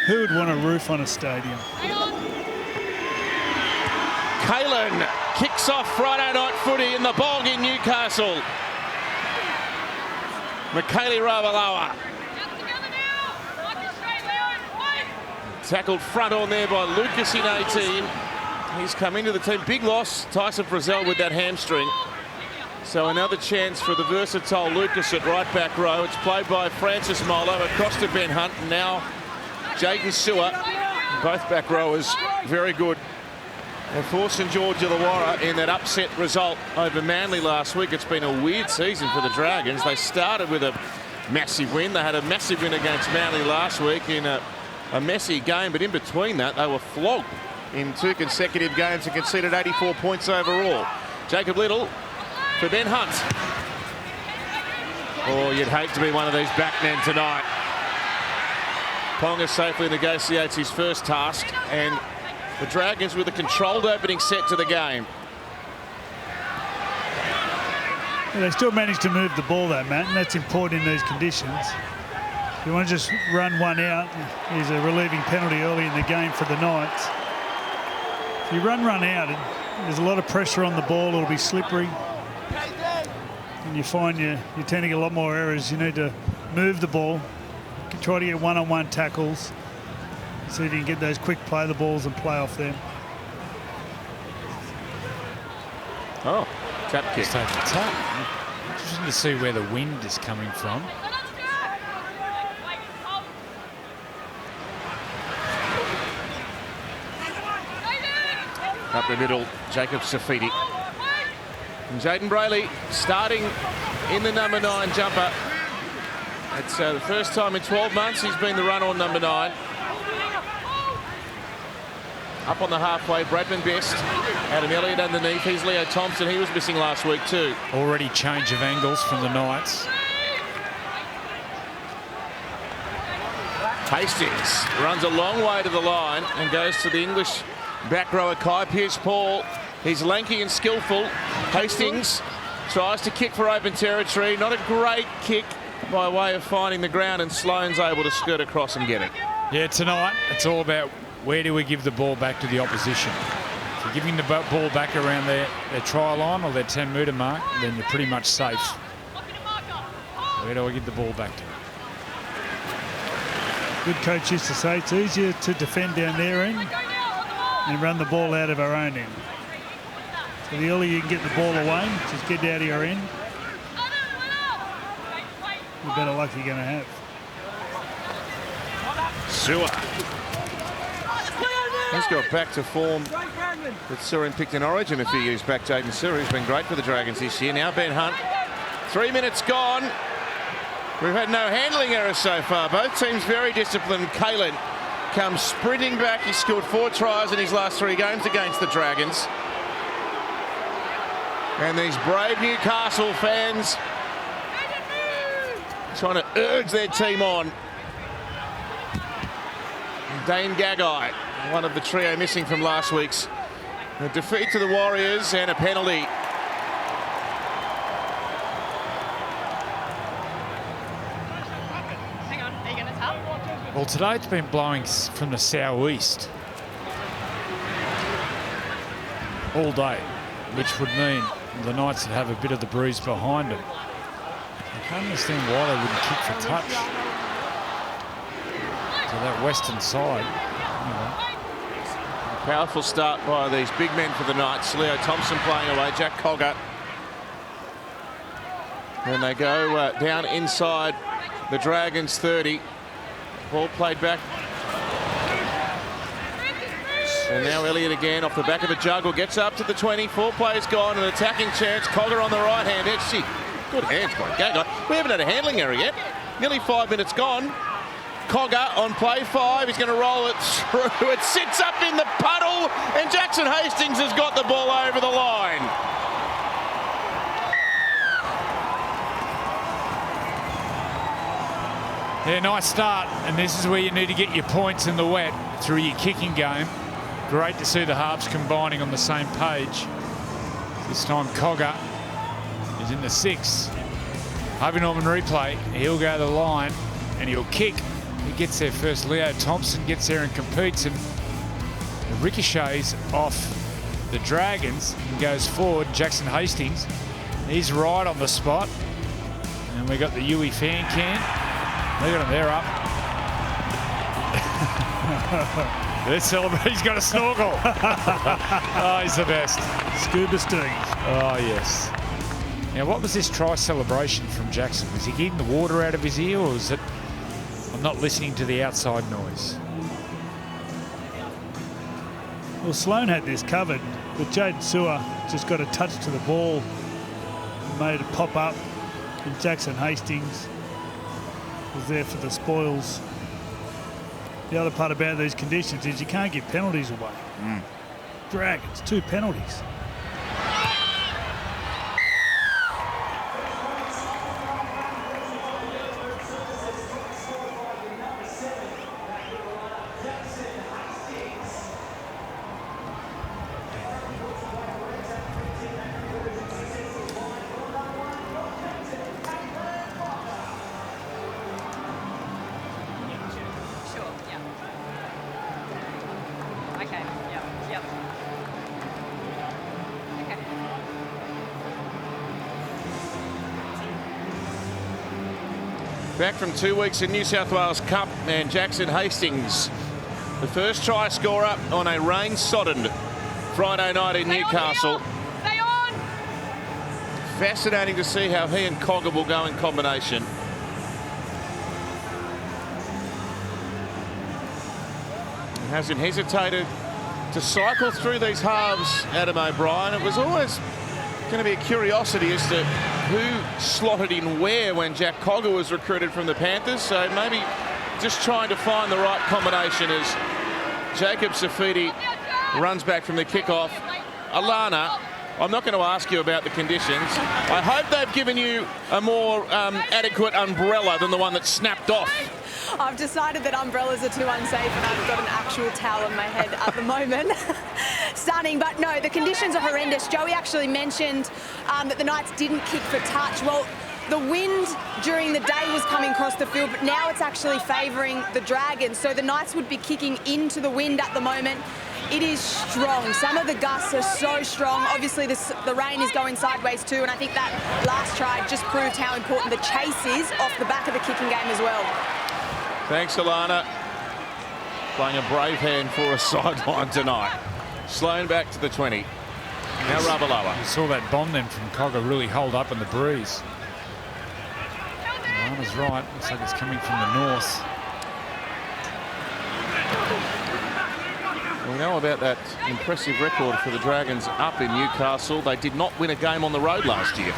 Who would want a roof on a stadium? Kalen kicks off Friday night footy in the bog in Newcastle. Michaeli Ravalawa. Tackled front on there by Lucas in 18. He's come into the team. Big loss, Tyson Frizzell with that hamstring. So another chance for the versatile Lucas at right back row. It's played by Francis Molo across to Ben Hunt. And now Jaden Sewer. Both back rowers very good. And for St George Illawarra in that upset result over Manly last week. It's been a weird season for the Dragons. They started with a massive win. They had a massive win against Manly last week in a messy game. But in between that, they were flogged in 2 consecutive games and conceded 84 points overall. Jacob Little for Ben Hunt. Oh, you'd hate to be one of these backmen tonight. Ponga safely negotiates his first task, and the Dragons with a controlled opening set to the game. Yeah, they still managed to move the ball though, Matt, and that's important in these conditions. If you want to just run one out, there's a relieving penalty early in the game for the Knights. If you run out, there's a lot of pressure on the ball. It'll be slippery. And you find you're turning a lot more errors. You need to move the ball, try to get one-on-one tackles, see if you can get those quick play the balls and play off them. Oh, tap kick. Just taking a tap. Interesting to see where the wind is coming from. Up the middle, Jacob Safidi. And Jaden Brayley starting in the number 9 jumper. It's the first time in 12 months he's been the run on number 9. Up on the halfway, Bradman Best. Adam Elliott underneath. He's Leo Thompson. He was missing last week too. Already change of angles from the Knights. Hastings runs a long way to the line and goes to the English back rower Kai Pearce-Paul. He's lanky and skillful. Hastings tries to kick for open territory. Not a great kick by way of finding the ground, and Sloan's able to skirt across and get it. Yeah, tonight it's all about where do we give the ball back to the opposition. If you're giving the ball back around their try line or their 10-metre mark, then you're pretty much safe. Where do I give the ball back to? Good coach used to say it's easier to defend down their end and run the ball out of our own end. So the earlier you can get the ball away, just get out of your end, the better luck you're going to have. Sewer. He's got back to form that Surin picked in Origin a few years back. Jaden Sewer, who's been great for the Dragons this year. Now Ben Hunt. 3 minutes gone. We've had no handling errors so far. Both teams very disciplined. Kalen comes sprinting back. He scored 4 tries in his last 3 games against the Dragons. And these brave Newcastle fans trying to urge their team on. Dane Gagai, one of the trio missing from last week's defeat to the Warriors, and a penalty. Well, today it's been blowing from the southeast all day, which would mean the Knights would have a bit of the breeze behind them. I can't understand why they wouldn't kick for touch to that western side. Anyway. Powerful start by these big men for the Knights. Leo Thompson playing away, Jack Cogger. And they go down inside the Dragons 30. Ball played back. And now Elliott again off the back of a juggle, gets up to the 20. 4 players gone, an attacking chance. Cogger on the right hand edge. Gee, good hands by Gagai. We haven't had a handling error yet. Nearly 5 minutes gone. Cogger on play 5. He's going to roll it through. It sits up in the puddle, and Jackson Hastings has got the ball over the line. Yeah, nice start, and this is where you need to get your points in the wet through your kicking game. Great to see the halves combining on the same page. This time Cogger is in the 6. Harvey Norman replay. He'll go to the line and he'll kick. He gets there first. Leo Thompson gets there and competes, and ricochets off the Dragons and goes forward. Jackson Hastings, he's right on the spot. And we got the Yui fan can. Look at him, they're up. Let's celebrate. He's got a snorkel. Oh, he's the best. Scuba Steve. Oh, yes. Now, what was this try celebration from Jackson? Was he getting the water out of his ear, or was it, I'm not listening to the outside noise? Well, Sloan had this covered, but Jaden Sewer just got a touch to the ball, made it pop up, and Jackson Hastings was there for the spoils. The other part about these conditions is you can't give penalties away. Dragons, 2 penalties. Back from 2 weeks in New South Wales Cup, and Jackson Hastings, the first try scorer on a rain-sodden Friday night in Newcastle. Stay on. Fascinating to see how he and Cogger will go in combination. He hasn't hesitated to cycle through these halves, Adam O'Brien. It was always going to be a curiosity as to who slotted in where when Jack Cogger was recruited from the Panthers. So maybe just trying to find the right combination as Jacob Safidi runs back from the kickoff. Alana, I'm not going to ask you about the conditions. I hope they've given you a more adequate umbrella than the one that snapped off. I've decided that umbrellas are too unsafe, and I've got an actual towel on my head at the moment. Stunning, but no, the conditions are horrendous. Joey actually mentioned that the Knights didn't kick for touch. Well, the wind during the day was coming across the field, but now it's actually favouring the Dragons. So the Knights would be kicking into the wind at the moment. It is strong. Some of the gusts are so strong. Obviously, the rain is going sideways too, and I think that last try just proved how important the chase is off the back of the kicking game as well. Thanks, Alana. Playing a brave hand for a sideline tonight. Sloan back to the 20. Now Ravaloa. You saw that bomb then from Cogger really hold up in the breeze. Alana's right. Looks like it's coming from the north. We know about that impressive record for the Dragons up in Newcastle. They did not win a game on the road last year.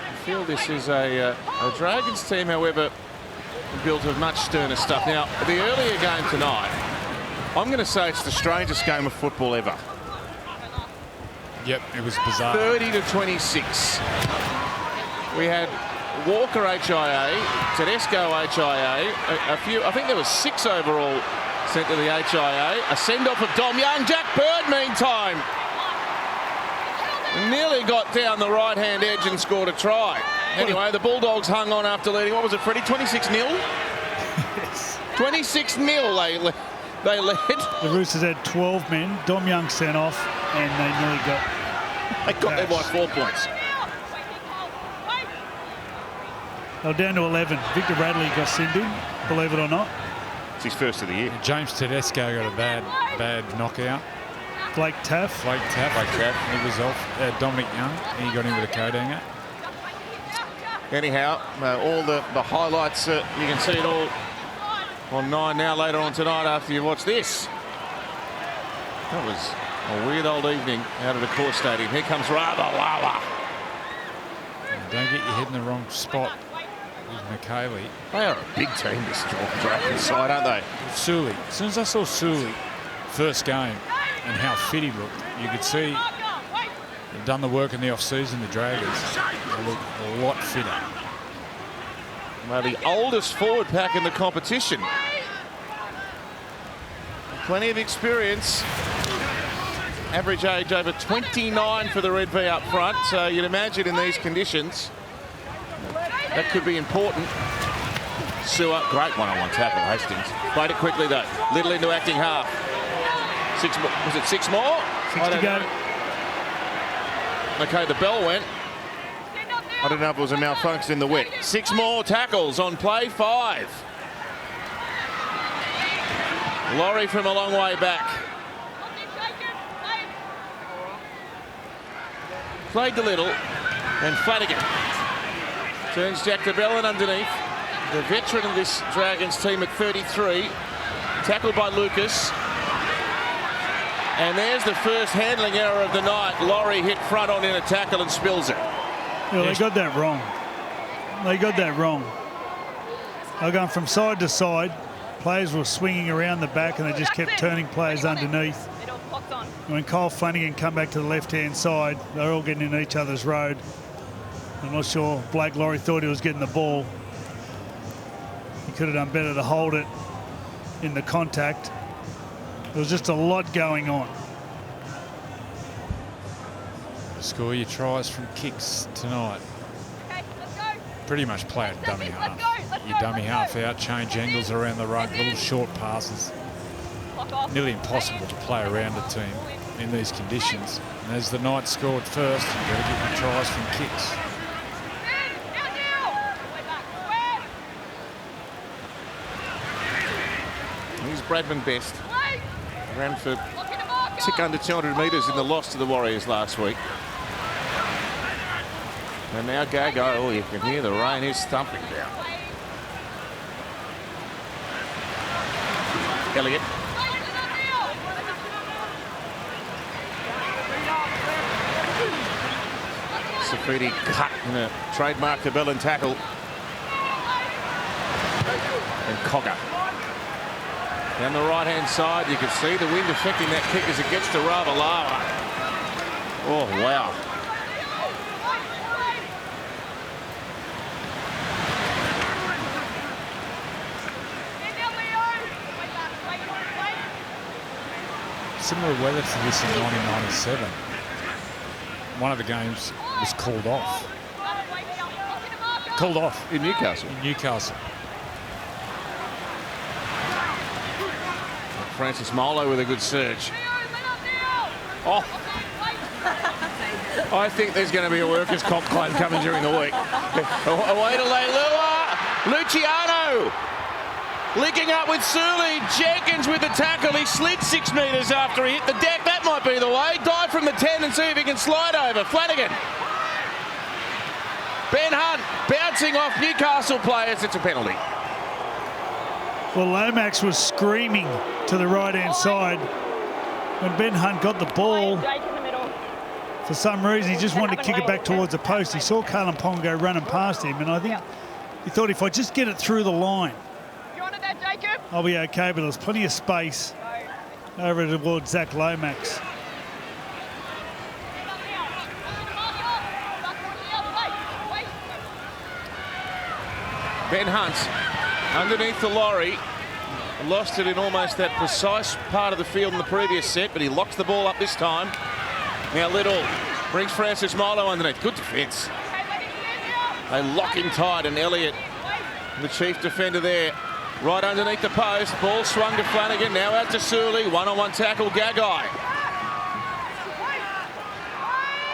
I feel this is a Dragons team, however, built of much sterner stuff. Now, the earlier game tonight, I'm going to say it's the strangest game of football ever. Yep, it was bizarre. 30-26. We had Walker HIA, Tedesco HIA, a few, I think there was 6 overall sent to the HIA. A send-off of Dom Young. Jack Bird, meantime, nearly got down the right-hand edge and scored a try. Anyway, the Bulldogs hung on after leading, what was it, Freddie, 26-0? Yes. 26-0 they led. The Roosters had 12 men. Dom Young sent off, and they nearly got... They got there by 4 points. They're down to 11. Victor Radley got sent in, believe it or not. It's his first of the year. James Tedesco got a bad knockout. Blake Taff. He was off. Dominic Young, he got in with a coat hanger. Anyhow, all the highlights, you can see it all on 9 now later on tonight after you watch this. That was a weird old evening out at the Core Stadium. Here comes Ravaloa. Don't get your head in the wrong spot with McKaylee. They are a big team, this Dragons side, aren't they? Sully. As soon as I saw Sully first game and how fit he looked, you could see they've done the work in the off-season, the Dragons. They look a lot fitter. Well, the oldest forward pack in the competition. Plenty of experience. Average age over 29 for the Red V up front. So you'd imagine in these conditions, That could be important. Sewer, great one-on-one tackle, Hastings. Played it quickly though. Little into acting half. 6 more. Was it 6 more? 6 to go. Okay, the bell went. I don't know if it was a malfunction in the wick. 6 more tackles on play 5. Laurie from a long way back. Played the little, and Flanagan turns Jack DeBellin underneath. The veteran of this Dragons team at 33. Tackled by Lucas. And there's the first handling error of the night. Laurie hit front on in a tackle and spills it. Well, they got that wrong. They got that wrong. They're going from side to side. Players were swinging around the back and they just kept turning players underneath. And when Kyle Flanagan come back to the left-hand side, they're all getting in each other's road. I'm not sure Blake Laurie thought he was getting the ball. He could have done better to hold it in the contact. There was just a lot going on. Score your tries from kicks tonight. Pretty much play it dummy half. You dummy half out, change angles around the ruck, little short passes. Nearly impossible to play around a team in these conditions. And as the Knights scored first, you've got to get your tries from kicks. Here's Bradman Best. Ran for tick under 200 metres in the loss to the Warriors last week. And now Gagai, oh, you can hear the rain is thumping down. Elliott. Safidi cut in a trademark DeBellin tackle. And Cogger. Down the right-hand side, you can see the wind affecting that kick as it gets to Ravalawa. Oh, wow. Similar weather to this in 1997. One of the games was called off. Called off. In Newcastle. In Newcastle. Francis Molo with a good surge. Oh. I think there's going to be a workers' comp claim coming during the week. Away to Leilua. Luciano. Linking up with Sully. Jenkins with the tackle. He slid 6 metres after he hit the deck. That might be the way. Dive from the 10 and see if he can slide over. Flanagan. Ben Hunt bouncing off Newcastle players. It's a penalty. Well, Lomax was screaming to the right-hand side. When Ben Hunt got the ball, for some reason, he just wanted to kick it back towards the post. He saw Carlin Pong go running past him, and I think he thought, if I just get it through the line, I'll be okay, but there's plenty of space over towards Zach Lomax. Ben Hunt underneath the lorry. Lost it in almost that precise part of the field in the previous set, but he locks the ball up this time. Now Little brings Francis Milo underneath. Good defence. They lock him tight, and Elliott, the chief defender there, right underneath the post. Ball swung to Flanagan, now out to Sully. One-on-one tackle, Gagai.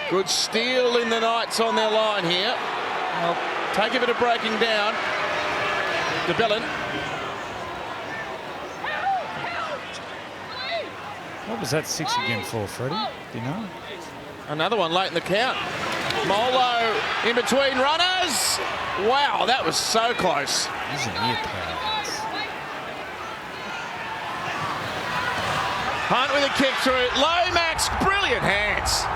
Good steal in the Knights on their line here. They'll take a bit of breaking down. DeBellin. What was that 6 again for, Freddie? Do you know? Another one late in the count. Molo in between runners. Wow, that was so close. He's an ear powerhouse. Hunt with a kick through. Lomax, brilliant hands.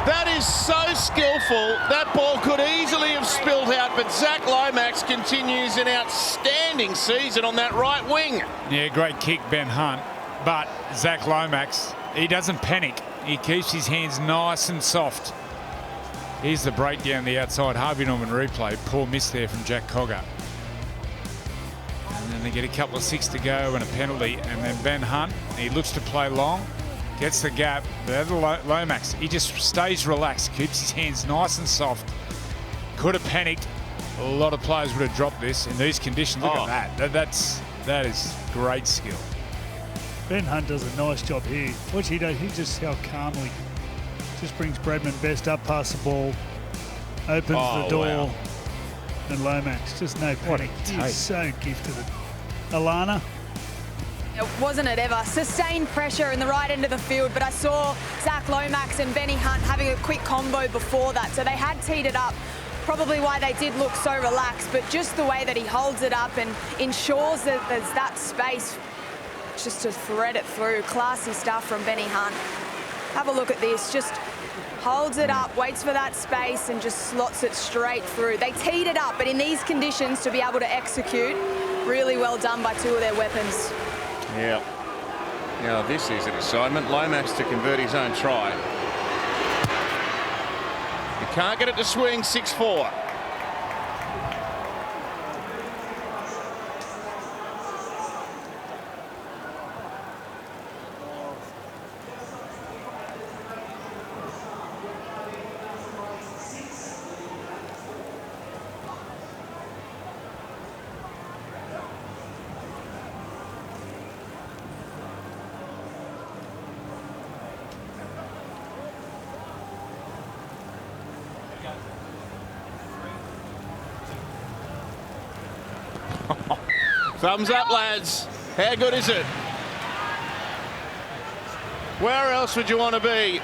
That is so skillful. That ball could easily have spilled out, but Zach Lomax continues an outstanding season on that right wing. Yeah, great kick, Ben Hunt. But Zach Lomax, he doesn't panic. He keeps his hands nice and soft. Here's the break down the outside. Harvey Norman replay. Poor miss there from Jack Cogger. And then they get a couple of 6 to go and a penalty. And then Ben Hunt, he looks to play long. Gets the gap. Lomax, he just stays relaxed. Keeps his hands nice and soft. could have panicked. A lot of players would have dropped this in these conditions. Look at that. That is great skill. Ben Hunt does a nice job here. Watch he does. He just how calmly just brings Bradman Best up past the ball, opens the door, and Lomax just no panic. He's so gifted. Alana. Wasn't it ever? Sustained pressure in the right end of the field, but I saw Zach Lomax and Benny Hunt having a quick combo before that, so they had teed it up. Probably why they did look so relaxed, but just the way that he holds it up and ensures that there's that space just to thread it through. Classy stuff from Benny Hunt. Have a look at this. Just holds it up, waits for that space and just slots it straight through. They teed it up, but in these conditions to be able to execute, really well done by two of their weapons. Yeah. Now this is an assignment. Lomax to convert his own try. He can't get it to swing. 6-4. Thumbs up, lads. How good is it? Where else would you want to be?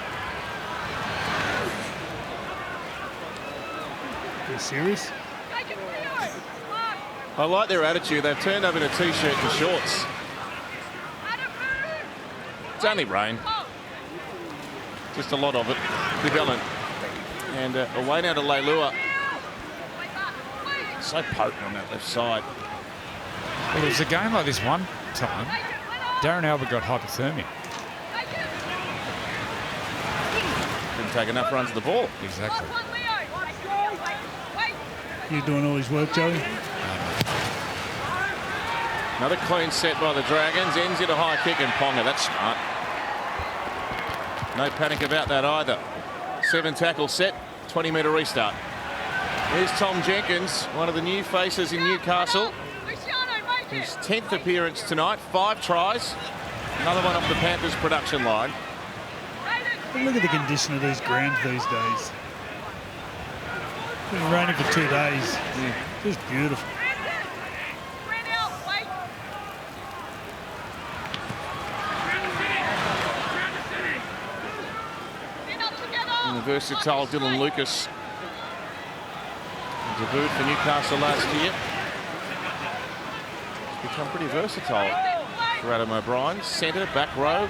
Are you serious? I like their attitude. They've turned up in a t-shirt and shorts. It's only rain. Just a lot of it. Development. And away now to Leilua. So potent on that left side. Well, there was a game like this one time. Darren Albert got hypothermia. Didn't take enough runs to the ball. Exactly. You doing all his work, Joey? Another clean set by the Dragons. Ends in a high kick and Ponga. That's smart. No panic about that either. 7 tackle set. 20-metre restart. Here's Tom Jenkins, one of the new faces in Newcastle. His 10th appearance tonight, 5 tries. Another one off the Panthers production line. Look at the condition of these grounds these days. It's been raining for 2 days. Just beautiful. And the versatile Dylan Lucas. Debuted for Newcastle last year. Become pretty versatile for Adam O'Brien. Centre, back row,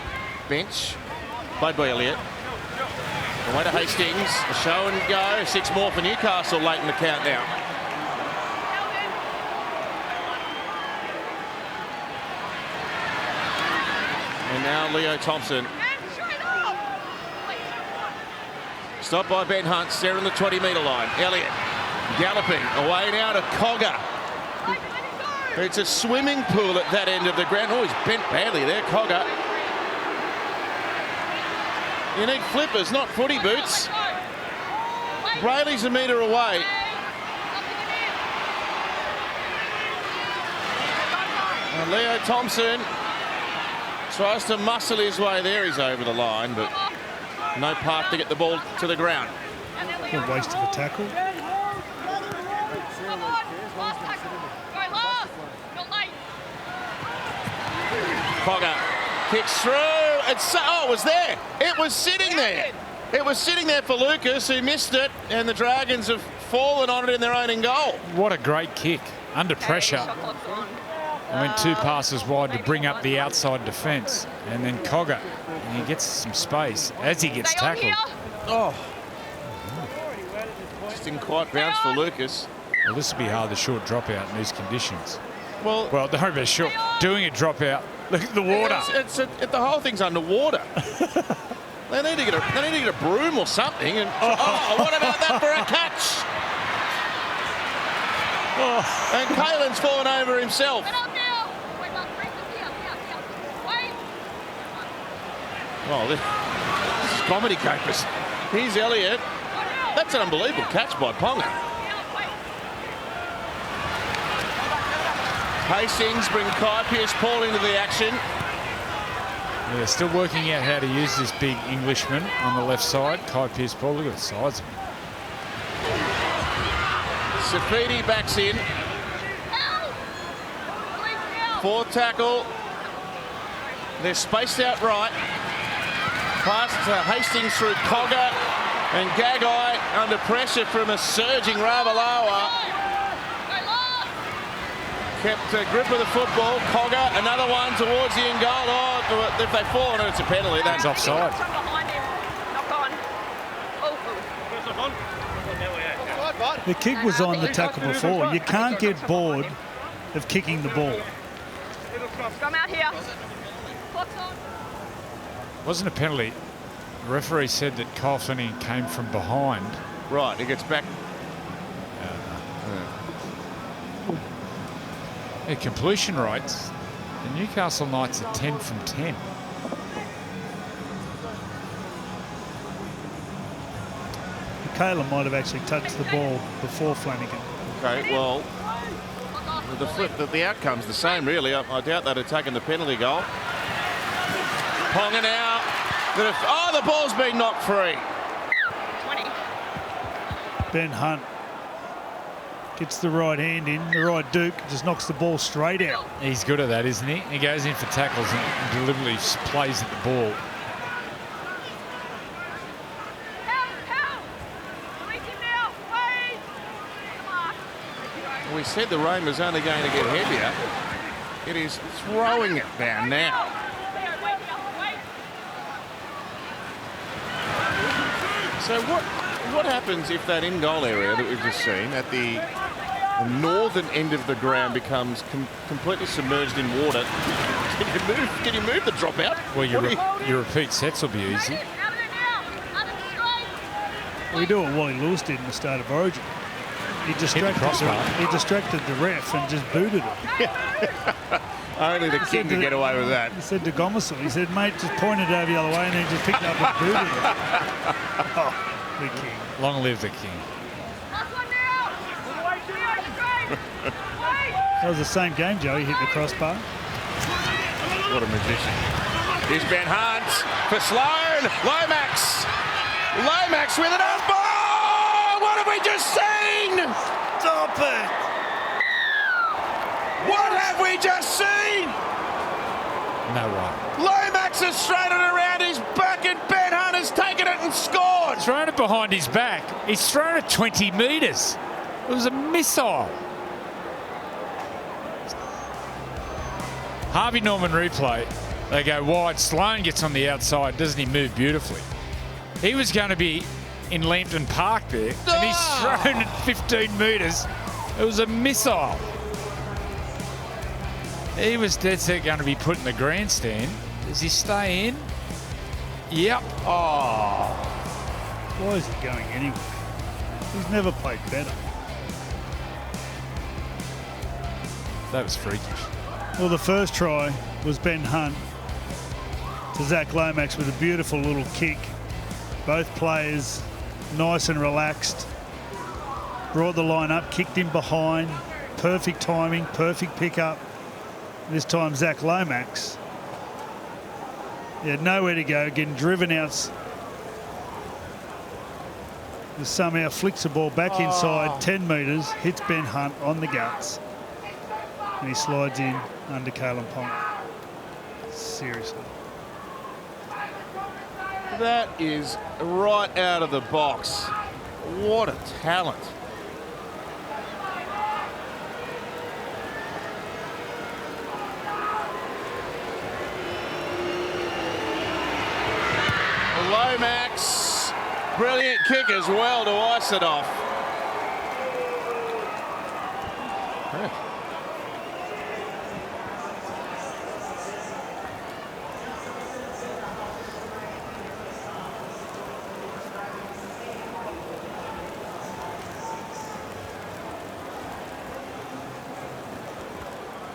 bench. Played by Elliott. Away to Hastings. A show and go. 6 more for Newcastle late in the countdown. And now Leo Thompson. Stopped by Ben Hunt. There in the 20-metre line. Elliott galloping. Away now to Cogger. It's a swimming pool at that end of the ground. Oh, he's bent badly there, Cogger. You need flippers, not footy boots. Brayley's a metre away. And Leo Thompson tries to muscle his way there. He's over the line, but no path to get the ball to the ground. Good waste of a tackle. Cogger kicks through. Oh, it was there. It was sitting there. It was sitting there for Lucas, who missed it, and the Dragons have fallen on it in their own end goal. What a great kick. Under pressure. And went 2 passes wide to bring up the outside defence. And then Cogger, and he gets some space as he gets tackled. Oh. Just didn't quite bounce for Lucas. Well, this will be hard, the short dropout in these conditions. Well, don't be short. Doing a dropout. Look at the water. The whole thing's underwater. They need to get a broom or something. And what about that for a catch? And Kalen's fallen over himself. Oh, this is comedy capers. Here's Elliott. That's an unbelievable catch by Ponga. Hastings bring Kai Pearce-Paul into the action. Yeah, they're still working out how to use this big Englishman on the left side. Kai Pearce-Paul, look at the size of him. Safidi backs in. Fourth tackle. They're spaced out right. Pass to Hastings through Cogger, and Gagai under pressure from a surging Ravalawa. Kept a grip of the football. Cogger, another one towards the end goal. Oh, if they fall on it, it's a penalty. That's offside. The kick was on the tackle before. You can't get bored of kicking the ball. Come out here. Wasn't a penalty. The referee said that Kyle Flanagan came from behind. Right, he gets back. Yeah, completion rates. The Newcastle Knights are 10 from 10. Michaela might have actually touched the ball before Flanagan. Okay, well, the outcome's the same, really. I doubt they'd have taken the penalty goal. Ponga now. Oh, the ball's been knocked free. 20. Ben Hunt gets the right hand in, the right Duke, just knocks the ball straight out. He's good at that, isn't he? He goes in for tackles and deliberately plays at the ball. We said the rain was only going to get heavier. It is throwing it down now. So what happens if that in-goal area that we've just seen at the northern end of the ground becomes completely submerged in water? Can you move the dropout? Well, your repeat sets will be easy. We do what Wally Lewis did in the start of Origin. He distracted the ref and just booted him. Only the king can get away with that. He said to Gomersall, he said, mate, just point it over the other way, and then just picked it up and booted him. Oh, the king. Long live the king. That was the same game, Joe. He hit the crossbar. What a magician. Here's Ben Hunt for Sloan. Lomax. Lomax with an on ball. What have we just seen? Stop it. What have we just seen? No way. Lomax has straightened it around his back, and Ben Hunt has taken it and scored. Thrown it behind his back. He's thrown it 20 metres. It was a missile. Harvey Norman replay. They go wide. Sloan gets on the outside. Doesn't he move beautifully? He was going to be in Lambton Park there, and he's thrown it 15 metres. It was a missile. He was dead set going to be put in the grandstand. Does he stay in? Yep. Oh. Why is he going anywhere? He's never played better. That was freakish. Well, the first try was Ben Hunt to Zach Lomax with a beautiful little kick. Both players nice and relaxed. Brought the line up, kicked him behind. Perfect timing, perfect pickup. This time Zach Lomax. He had nowhere to go, getting driven out. He somehow flicks the ball back inside 10 metres, hits Ben Hunt on the guts. And he slides in under Kalen Ponga. Seriously. That is right out of the box. What a talent. Lomax, brilliant kick as well to ice it off.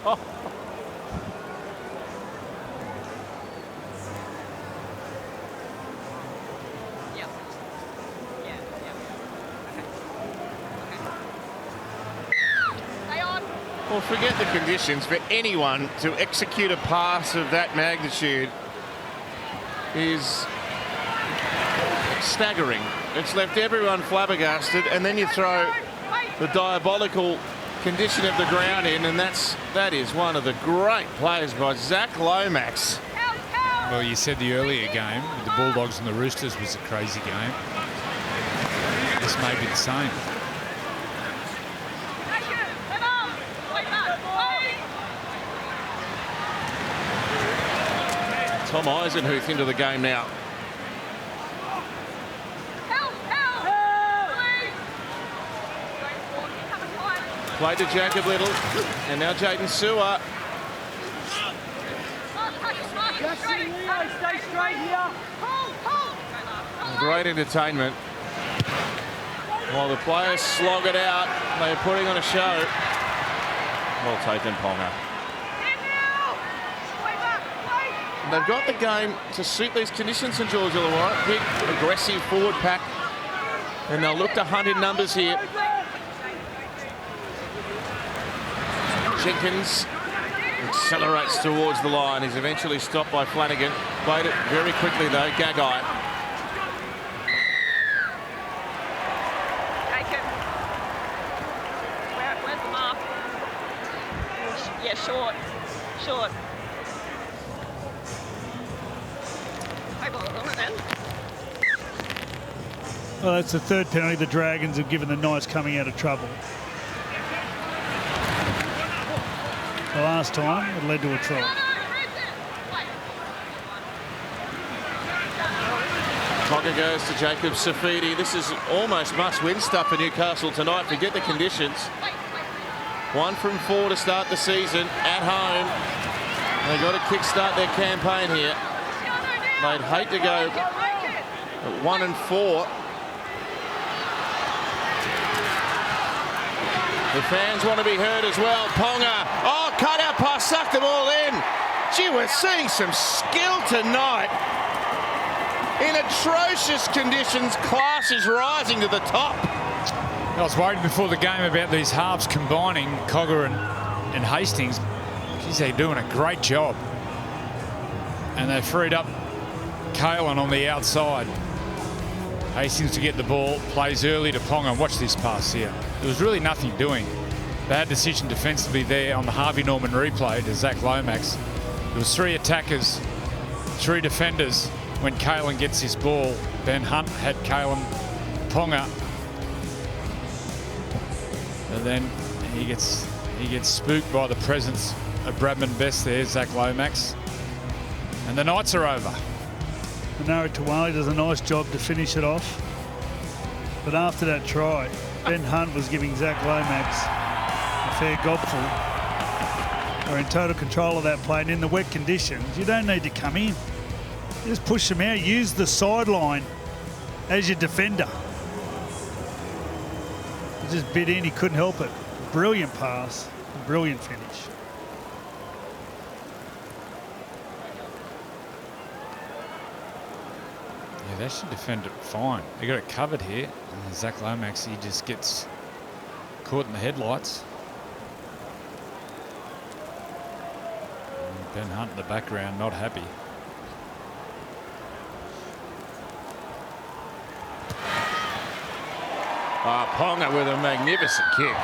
Oh. Well, forget the conditions. For anyone to execute a pass of that magnitude is staggering. It's left everyone flabbergasted, and then you throw the diabolical condition of the ground in, and that is one of the great plays by Zach Lomax. Well, you said the earlier game with the Bulldogs and the Roosters was a crazy game. This may be the same. Tom Eisenhuth into the game now. Play to Jacob Little, and now Jaden Sewer. Stay straight here. Great entertainment. While the players slog it out, they're putting on a show. Well taken, Ponga. They've got the game to suit these conditions in George Illawarra. Big, aggressive forward pack. And they'll look to hunt in numbers here. Jenkins accelerates towards the line. He's eventually stopped by Flanagan. Played it very quickly, though. Gagai. Where's the mark? Yeah, short. Short. Well, that's the third penalty the Dragons have given the Knights coming out of trouble. The last time it led to a try. Cogger goes to Jacob Safidi. This is almost must-win stuff for Newcastle tonight. Forget the conditions. 1 from 4 to start the season at home. They've got to kickstart their campaign here. They'd hate to go at 1 and 4. The fans want to be heard as well. Ponga. Oh, cut out pass, sucked them all in. Gee, we're seeing some skill tonight. In atrocious conditions, class is rising to the top. I was worried before the game about these halves combining, Cogger and Hastings. Geez, they're doing a great job. And they freed up Kalen on the outside. Hastings to get the ball, plays early to Ponga. Watch this pass here. There was really nothing doing. Bad decision defensively there on the Harvey Norman replay to Zach Lomax. There was 3 attackers, 3 defenders when Kalen gets his ball. Ben Hunt had Kalen Ponga. And then he gets spooked by the presence of Bradman Best there, Zach Lomax. And the Knights are over. Manara Tuwali does a nice job to finish it off. But after that try, Ben Hunt was giving Zach Lomax a fair gobful. They're in total control of that play, and in the wet conditions, you don't need to come in. You just push them out. Use the sideline as your defender. He just bit in. He couldn't help it. Brilliant pass. Brilliant finish. Yeah, they should defend it fine. They got it covered here. And Zach Lomax, he just gets caught in the headlights. And Ben Hunt in the background, not happy. Ponga with a magnificent kick.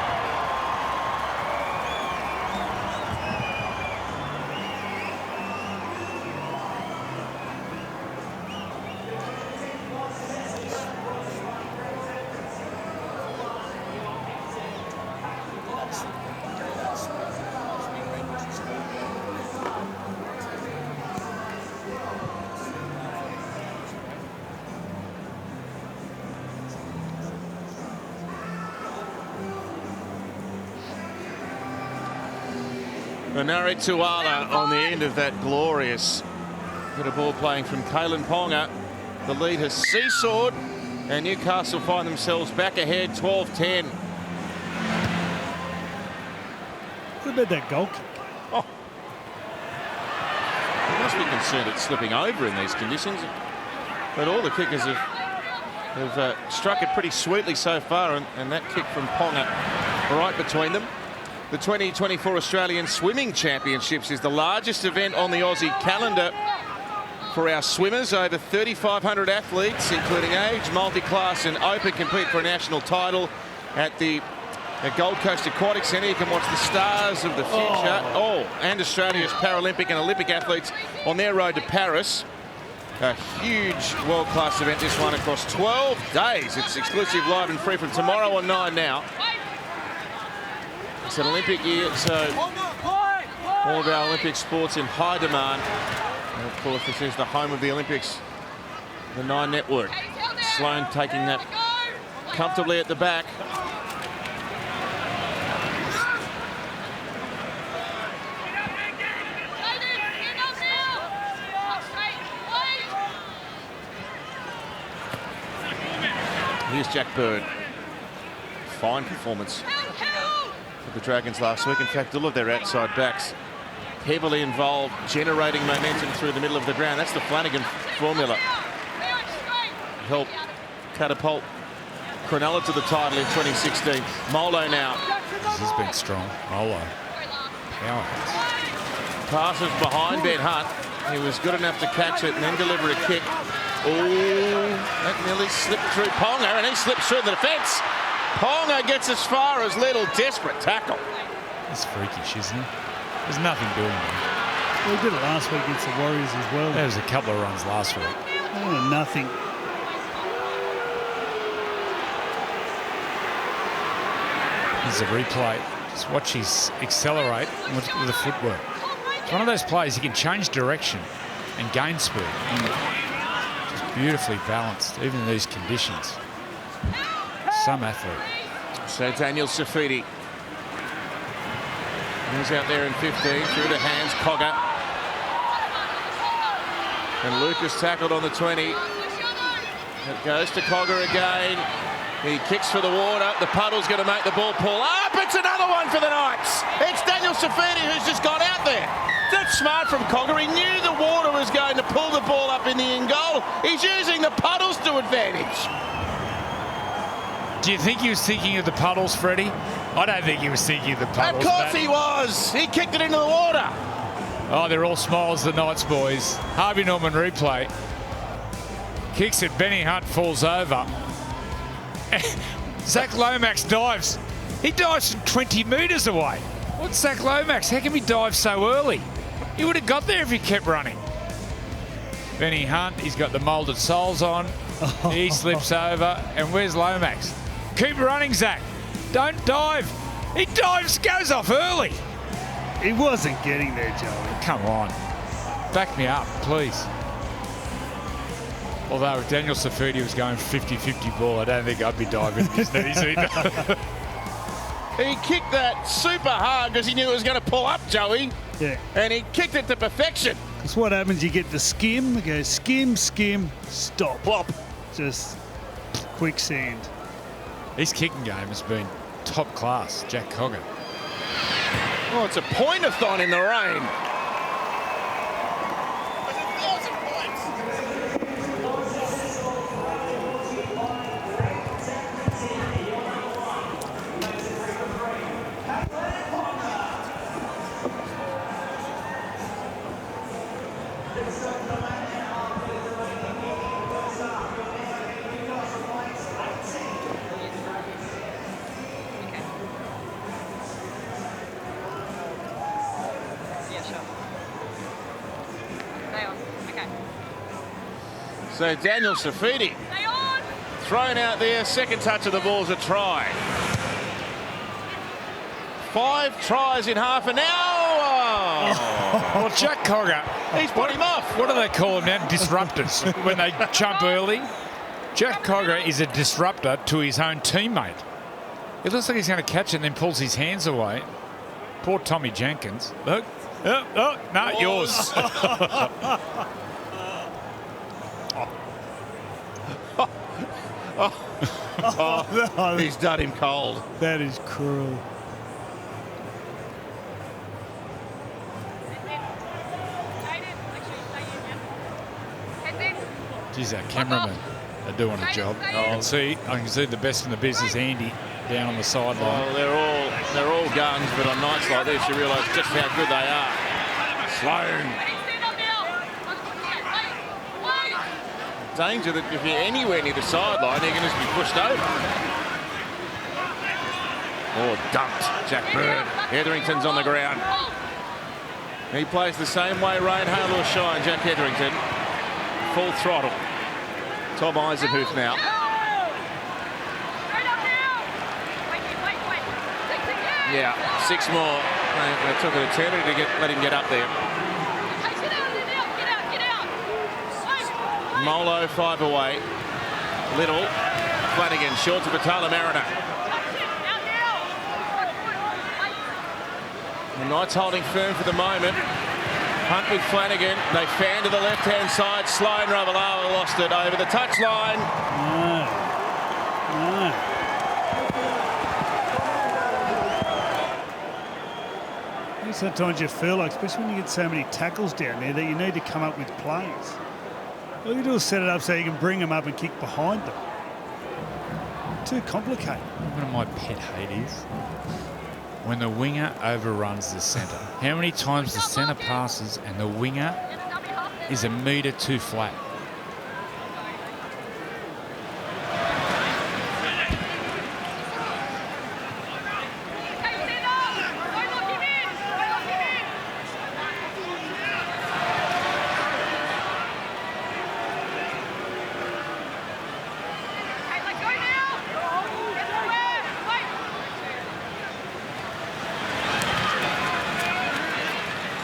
Manara Tuwala on the end of that glorious bit of ball playing from Kalen Ponga. The lead has seesawed, and Newcastle find themselves back ahead 12-10. What about that goal kick? Oh. You must be concerned it's slipping over in these conditions. But all the kickers have struck it pretty sweetly so far, and that kick from Ponga right between them. The 2024 Australian Swimming Championships is the largest event on the Aussie calendar for our swimmers. Over 3,500 athletes, including age, multi-class and open, compete for a national title at the Gold Coast Aquatic Centre. You can watch the stars of the future. And Australia's Paralympic and Olympic athletes on their road to Paris. A huge world-class event, this one, across 12 days. It's exclusive, live and free from tomorrow on 9 now. It's an Olympic year, so all of our Olympic sports in high demand. And of course, this is the home of the Olympics, the 9 Network. Sloane taking that comfortably at the back. Here's Jack Bird. Fine performance for the Dragons last week. In fact, all of their outside backs heavily involved, generating momentum through the middle of the ground. That's the Flanagan formula. Help catapult Cronulla to the title in 2016. Molo now. This has been strong. Molo. Powerhouse. Passes behind Ben Hunt. He was good enough to catch it and then deliver a kick. That nearly slipped through Ponga, and he slips through the defence. Ponga gets as far as little, desperate tackle. It's freakish, isn't it? There's nothing doing there. Well, he did it last week against the Warriors as well. There was a couple of runs last week. Nothing. Here's a replay. Just watch his accelerate with the footwork. It's one of those players he can change direction and gain speed. Just beautifully balanced, even in these conditions. Some athlete. So Daniel Safidi. He's out there in 15, through the hands, Cogger. And Lucas tackled on the 20. It goes to Cogger again. He kicks for the water. The puddle's going to make the ball pull up. It's another one for the Knights. It's Daniel Safidi who's just gone out there. That's smart from Cogger. He knew the water was going to pull the ball up in the in goal. He's using the puddles to advantage. Do you think he was thinking of the puddles, Freddie? I don't think he was thinking of the puddles. Of course he was. He kicked it into the water. Oh, they're all smiles, the Knights boys. Harvey Norman replay. Kicks it. Benny Hunt falls over. Zach Lomax dives. He dives from 20 metres away. What's Zach Lomax? How can he dive so early? He would have got there if he kept running. Benny Hunt, he's got the moulded soles on. He slips over. And where's Lomax? Keep running, Zach. Don't dive. He dives, goes off early. He wasn't getting there, Joey. Come on. Back me up, please. Although if Daniel Safidi was going 50-50 ball, I don't think I'd be diving his knees either. He kicked that super hard because he knew it was going to pull up, Joey. Yeah. And he kicked it to perfection. That's what happens. You get the skim. It goes skim, skim, stop. Plop. Just quicksand. His kicking game has been top class, Jack Cogger. Oh, it's a point-a-thon in the rain. So Daniel Safidi thrown out there. Second touch of the ball's a try. 5 tries in half an hour. Well, Jack Cogger, He's put him off. what do they call him now? Disruptors. When they jump early. Jack Cogger is a disruptor to his own teammate. It looks like he's going to catch it and then pulls his hands away. Poor Tommy Jenkins. Look. No, yours. Oh, he's done him cold. That is cruel. Geez, our cameramen are doing a job. I can see the best in the business, Andy. down on the sideline. Well, they're all guns, but on nights like this, you realise just how good they are. Sloan. Danger that if you're anywhere near the sideline, you can just be pushed over. Oh, dumped. Jack Bird. Etherington's on the ground. He plays the same way, rain, hail or shine, Jack Etherington. Full throttle. Tom Eisenhuth now. Yeah, 6 more. They took an eternity to let him get up there. Molo 5 away. Little. Flanagan short to Batala Mariner. The Knights holding firm for the moment. Hunt with Flanagan. They fan to the left-hand side. Sloan Ravalawa lost it over the touchline. Sometimes you feel like, especially when you get so many tackles down there, that you need to come up with plays. All you do is set it up so you can bring them up and kick behind them. Too complicated. One of my pet hate is when the winger overruns the centre. How many times the centre passes and the winger is a metre too flat?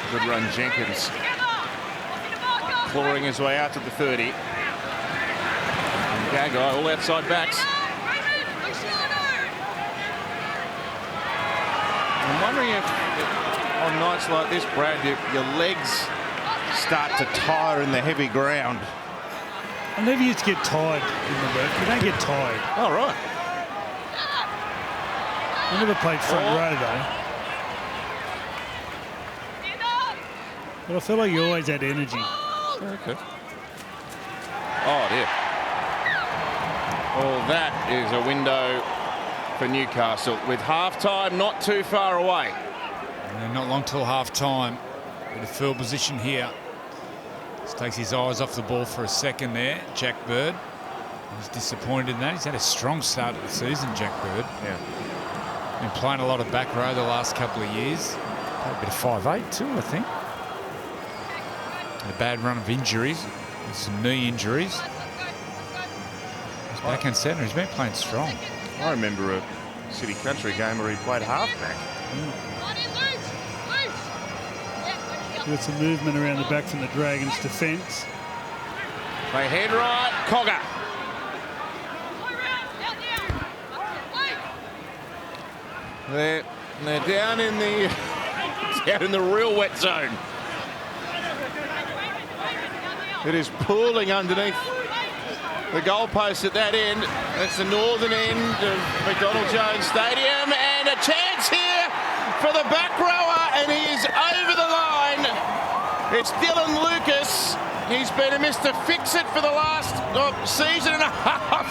Good run, Jenkins. Clawing his way out to the 30. And Gagai all outside backs. I'm wondering if on nights like this, Brad, your legs start to tire in the heavy ground. I never used to get tired in the work. You don't get tired. Oh, right. I never played front row, though. But I feel like you always had energy. Okay. Oh, dear. Well, that is a window for Newcastle with half-time not too far away. And not long till half-time. Bit of field position here. Just takes his eyes off the ball for a second there, Jack Bird. He's disappointed in that. He's had a strong start of the season, Jack Bird. Yeah. Been playing a lot of back row the last couple of years. Played a bit of 5'8" too, I think. A bad run of injuries, some knee injuries. He's back in centre. He's been playing strong. I remember a City Country game where he played halfback. Got some movement around the back from the Dragons' defence. They head right, Cogger. They're down in the real wet zone. It is pooling underneath the goalpost at that end. That's the northern end of McDonald Jones Stadium, and a chance here for the back rower, and he is over the line. It's Dylan Lucas. He's been a Mr. Fix-It for the last season and a half,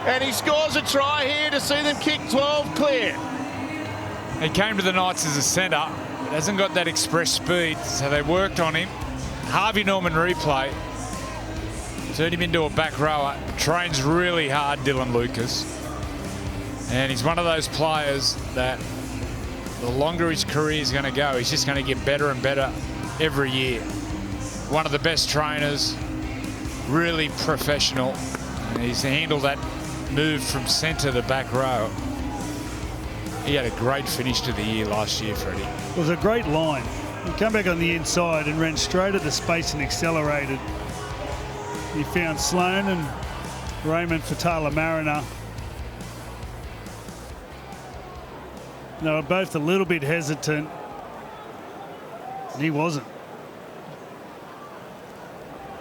and he scores a try here to see them kick 12 clear. He came to the Knights as a centre, but hasn't got that express speed, so they worked on him. Harvey Norman replay. Turned him into a back rower. Trains really hard, Dylan Lucas. And he's one of those players that the longer his career is going to go, he's just going to get better and better every year. One of the best trainers, really professional. And he's handled that move from centre to back row. He had a great finish to the year last year, Freddie. It was a great line. He came back on the inside and ran straight at the space and accelerated. He found Sloan and Raymond Fatala Mariner. They were both a little bit hesitant, and he wasn't.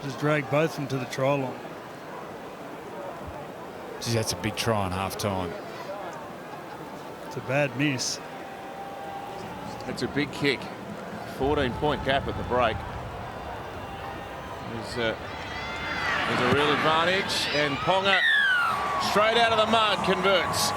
Just dragged both of them to the try line. Geez, that's a big try on half-time. It's a bad miss. It's a big kick. 14-point gap at the break. There's a real advantage, and Ponga straight out of the mud converts.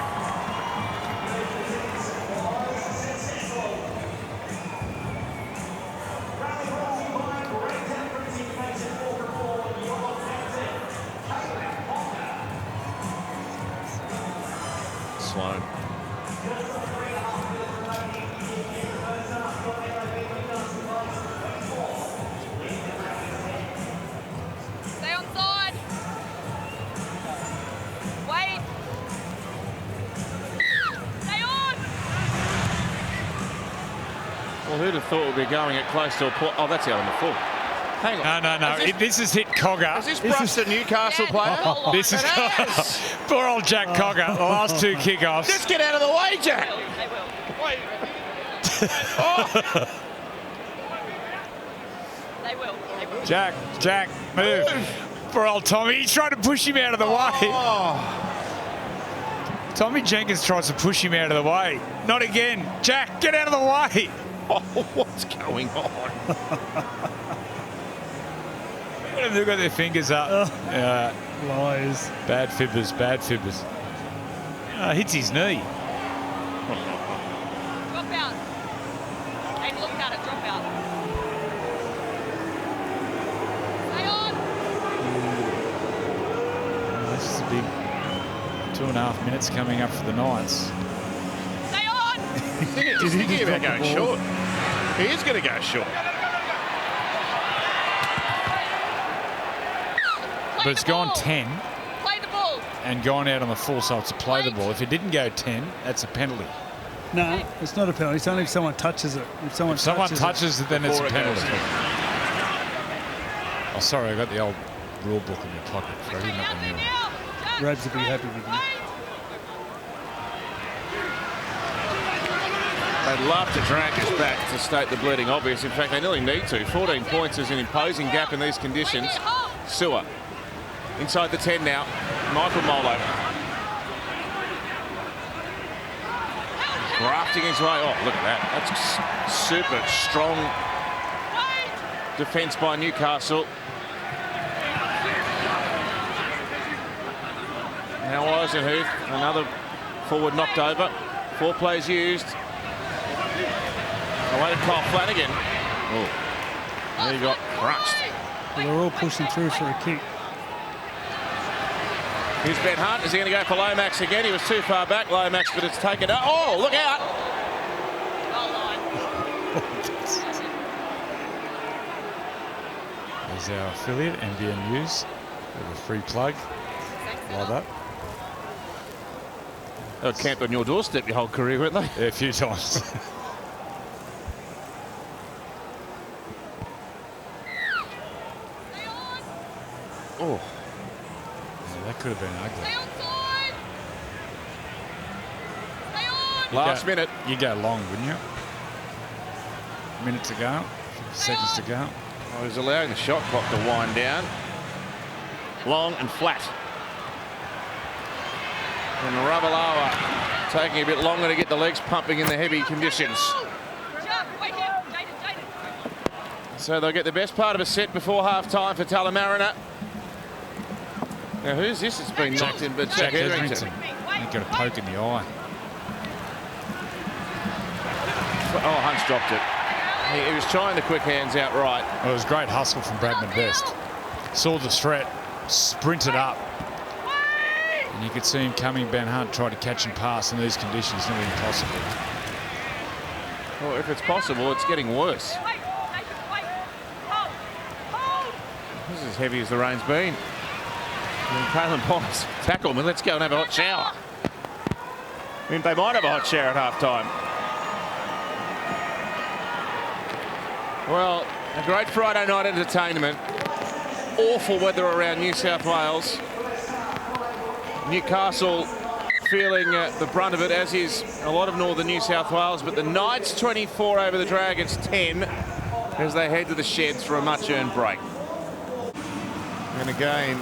alone. Stay on side. Wait. Stay on. Well, who'd have thought we'd be going at close to a point? Oh, that's out on the full. Hang on. No. This has hit Cogger. Has this brushed a Newcastle player? This is poor old Jack Cogger. The last 2 kickoffs. Just get out of the way, Jack. They will. Wait. Oh. They will. They will. Jack, move. Poor old Tommy. He's trying to push him out of the way. Oh. Tommy Jenkins tries to push him out of the way. Not again. Jack, get out of the way. Oh, what's going on? They've got their fingers up. Lies. Bad fibbers. Hits his knee. Drop out. Hey, look at it. Drop out. Stay on. This is a big 2.5 minutes coming up for the Knights. Stay on. He's thinking about going short. He is going to go short. But it's gone 10 Play the ball. and gone out on the full, so it's a play the ball. If it didn't go 10, that's a penalty. No, it's not a penalty. It's only if someone touches it. If someone touches it, then it's a Before it goes. penalty. Oh, sorry, I got the old rule book in my pocket. Freddie, not the new one. Rabs will be happy with you. They'd love to drag this back to state the bleeding obvious. In fact, they nearly need to. 14 points is an imposing gap in these conditions. Sewer inside the 10 now. Michael Molo. Grafting his way. Oh, look at that. That's super strong defence by Newcastle. Now Eisenhuth, another forward knocked over. 4 plays used. Away to Kyle Flanagan. Oh, he got crushed. Well, they're all pushing through for a kick. Here's Ben Hunt. Is he going to go for Lomax again? He was too far back, Lomax, but it's taken out. Oh, look out! There's our affiliate, NBN News. We have a free plug. Like that. They were camped on your doorstep your whole career, weren't they? Yeah, a few times. Oh, Yeah, that could have been ugly. last minute. You go long, wouldn't you? Minute to go. Seconds to go. I was allowing the shot clock to wind down. Long and flat. And Ravalawa taking a bit longer to get the legs pumping in the heavy conditions. So they'll get the best part of a set before half-time for Talamarina. Now, who's this that's been knocked in? But Jack Etherington. He got a poke in the eye. Oh, Hunt's dropped it. He was trying the quick hands out right. Well, it was great hustle from Bradman Best. Saw the threat, sprinted up. And you could see him coming. Ben Hunt tried to catch and pass in these conditions. Nearly impossible. Well, if it's possible, it's getting worse. This is as heavy as the rain's been. And Kalen Ponce tackle me. Let's go and have a hot shower. I mean, they might have a hot shower at half-time. Well, a great Friday night entertainment. Awful weather around New South Wales. Newcastle feeling the brunt of it, as is a lot of northern New South Wales. But the Knights 24 over the Dragons 10 as they head to the sheds for a much-earned break. And again,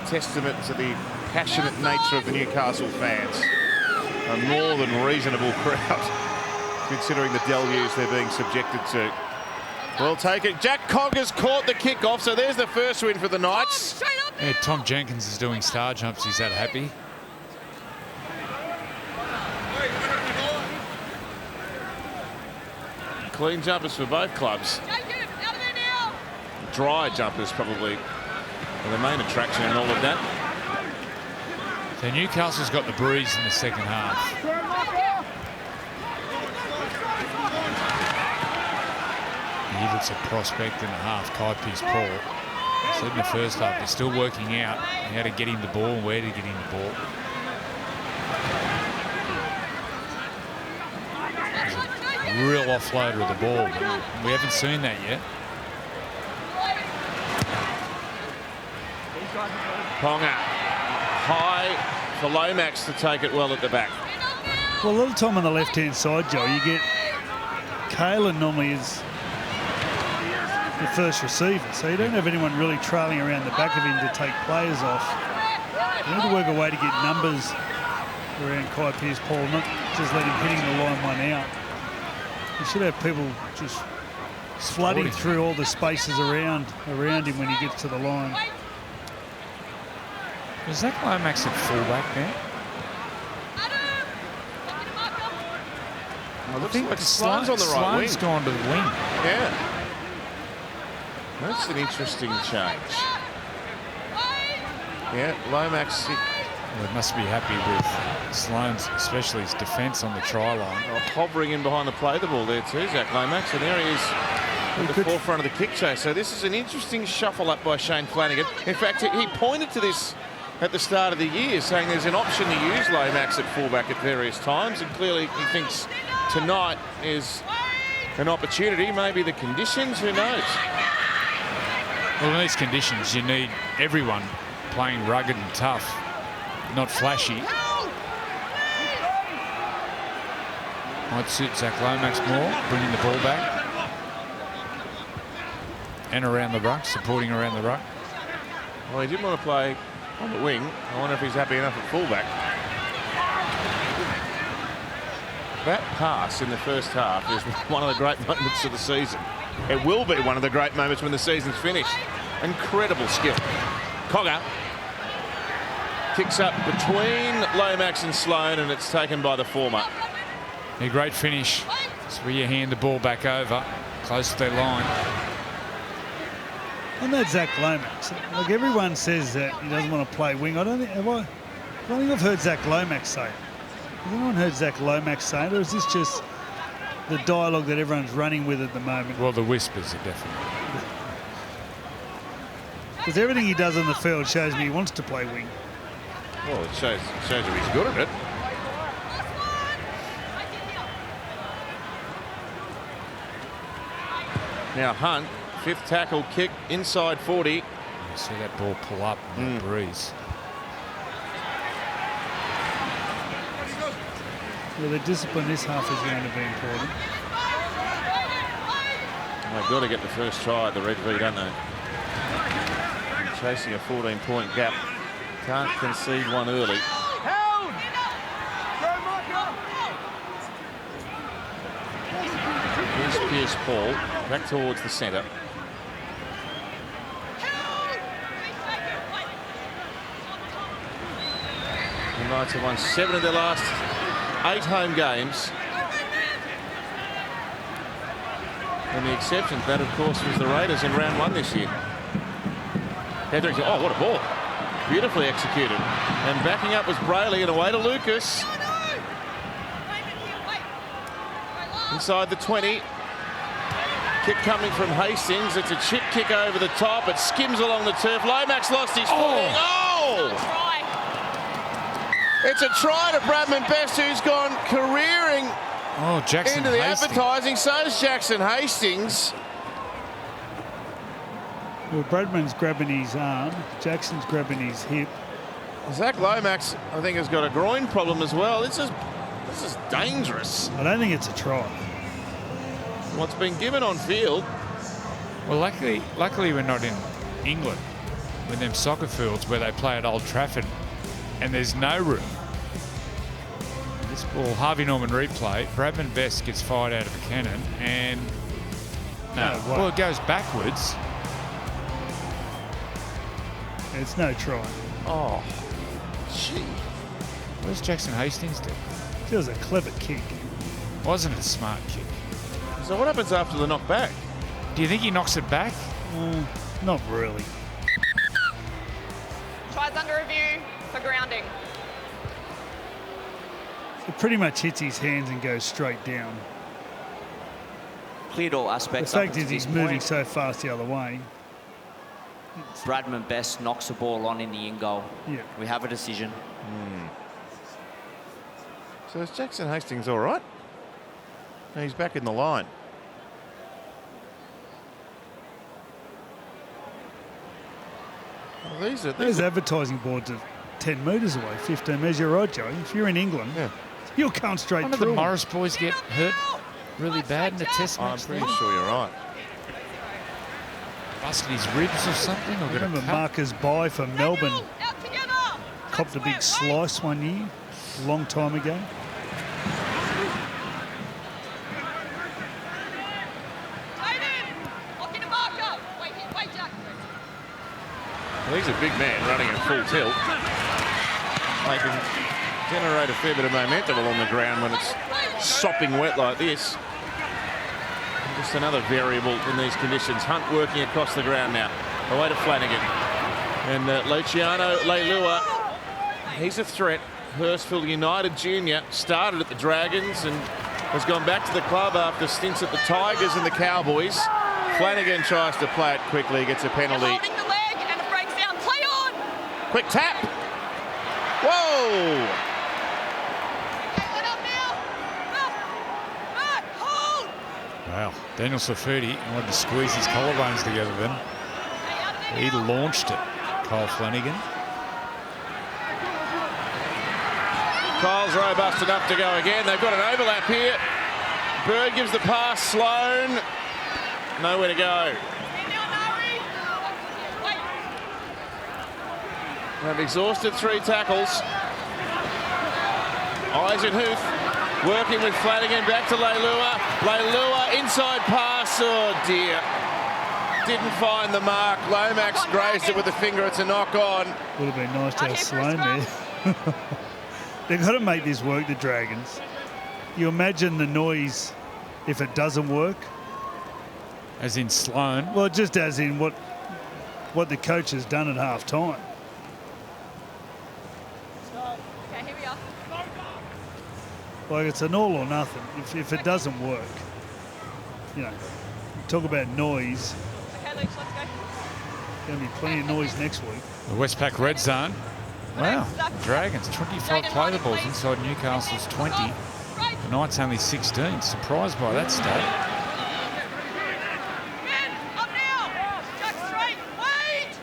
testament to the passionate nature of the Newcastle fans. A more than reasonable crowd, considering the deluge they're being subjected to. Well taken. Jack Cogger's caught the kickoff, so there's the first win for the Knights. Yeah, Tom Jenkins is doing star jumps. He's that happy. Clean jumpers for both clubs. Dry jumpers probably are the main attraction in all of that. So Newcastle's got the breeze in the second half. He looks a prospect and a half, Kaipi's Paul. I said in the first half, they're still working out how to get him the ball and where to get him the ball. He's a real offloader of the ball, but we haven't seen that yet. Ponga high for Lomax to take it well at the back. Well, a lot of time on the left-hand side, Joe, you get Kalen normally is the first receiver, so you don't have anyone really trailing around the back of him to take players off. You need to work a way to get numbers around Kai Pearce-Paul, not just let him hitting the line one out. You should have people just flooding through all the spaces around him when he gets to the line. Is Zach Lomax at fullback now? I think like Sloan's on the right wing. Sloan's gone to the wing. Yeah. That's an interesting change. Yeah, Lomax. Well, they must be happy with Sloan's, especially his defence on the try line. Hovering in behind the play the ball there too, Zach Lomax, and there he is at the forefront of the kick chase. So this is an interesting shuffle up by Shane Flanagan. In fact, he pointed to this at the start of the year, saying there's an option to use Lomax at fullback at various times, and clearly he thinks tonight is an opportunity. Maybe the conditions, who knows? Well, in these conditions, you need everyone playing rugged and tough, not flashy. Might suit Zach Lomax more, bringing the ball back. And around the ruck, supporting around the ruck. Well, he didn't want to play on the wing. I wonder if he's happy enough at fullback. That pass in the first half is one of the great moments of the season. It will be one of the great moments when the season's finished. Incredible skill. Cogger kicks up between Lomax and Sloan, and it's taken by the former. A great finish. It's where you hand the ball back over, close to their line. On that Zach Lomax, like everyone says that he doesn't want to play wing. I don't think I've heard Zach Lomax say it. Has anyone heard Zach Lomax say it, or is this just the dialogue that everyone's running with at the moment? Well, the whispers are definitely. Because everything he does on the field shows me he wants to play wing. Well, it shows that he's good at it. Now Hunt, fifth tackle, kick inside 40. You see that ball pull up in the breeze. Well, the discipline this half is going to be important. They've got to get the first try at the Red V, don't they? And chasing a 14-point gap. Can't concede one early. Here's Pearce-Paul back towards the centre. The Knights have won 7 of their last 8 home games. And the exception to that, of course, was the Raiders in round 1 this year. Oh, what a ball. Beautifully executed. And backing up was Brayley, and away to Lucas. Inside the 20. Kick coming from Hastings. It's a chip kick over the top. It skims along the turf. Lomax lost his footing. Oh! It's a try to Bradman Best, who's gone careering into the advertising. So is Jackson Hastings. Well, Bradman's grabbing his arm. Jackson's grabbing his hip. Zach Lomax, I think, has got a groin problem as well. This is dangerous. I don't think it's a try. What's been given on field? Well, luckily we're not in England with them soccer fields where they play at Old Trafford and there's no room. This ball, Harvey Norman replay, Bradman Best gets fired out of a cannon and well, it goes backwards. It's no try. Oh, gee. Where's Jackson Hastings do? It was a clever kick. Wasn't it a smart kick? So what happens after the knock back? Do you think he knocks it back? Not really. Tries under review for grounding. It pretty much hits his hands and goes straight down. Cleared all The aspects. fact is he's moving so fast the other way. Bradman Best knocks the ball on in the in goal. Yeah. We have a decision. So is Jackson Hastings all right? No, he's back in the line. Well, Those advertising boards are 10 metres away, 15 metres. You're right, Joe. If you're in England, you're going straight One of through the them. Morris boys get hurt really bad in the test I'm match. pretty sure you're right. Busted his ribs or something. Or I got a remember cut. Marcus Bai for Melbourne Out together. copped a big slice one year, a long time ago. Lock in a marker. Wait, Jack. Well, he's a big man running at full tilt. They can generate a fair bit of momentum along the ground when it's sopping wet like this. Just another variable in these conditions. Hunt working across the ground now. Away to Flanagan. And Luciano Leilua, he's a threat. Hurstville United Junior started at the Dragons and has gone back to the club after stints at the Tigers and the Cowboys. Flanagan tries to play it quickly, gets a penalty. Holding the leg and it breaks down. Play on. Quick tap. Whoa! Let up now. Hold. Wow. Daniel Safudi wanted to squeeze his collarbones together then. He launched it, Kyle Flanagan. Kyle's robust enough to go again. They've got an overlap here. Bird gives the pass. Sloan. Nowhere to go. They've exhausted 3 tackles. Eisenhuth working with Flanagan. Back to Leilua. Leilua inside pass. Oh dear. Didn't find the mark. Lomax grazed it with a finger. It's a knock on. Would have been nice to have Sloan there. They've got to make this work, the Dragons. You imagine the noise if it doesn't work. As in Sloan. Well, just as in what the coach has done at half time. Okay, here we are. Like, it's an all or nothing. If it doesn't work, you know, talk about noise. Okay, Luke, let's go. Going to be plenty of noise next week. The Westpac red zone. Wow. Dragons, 25 playable inside Newcastle's 20. The Knights only 16. Surprised by that stat. Men, up now. Jack straight. Wait.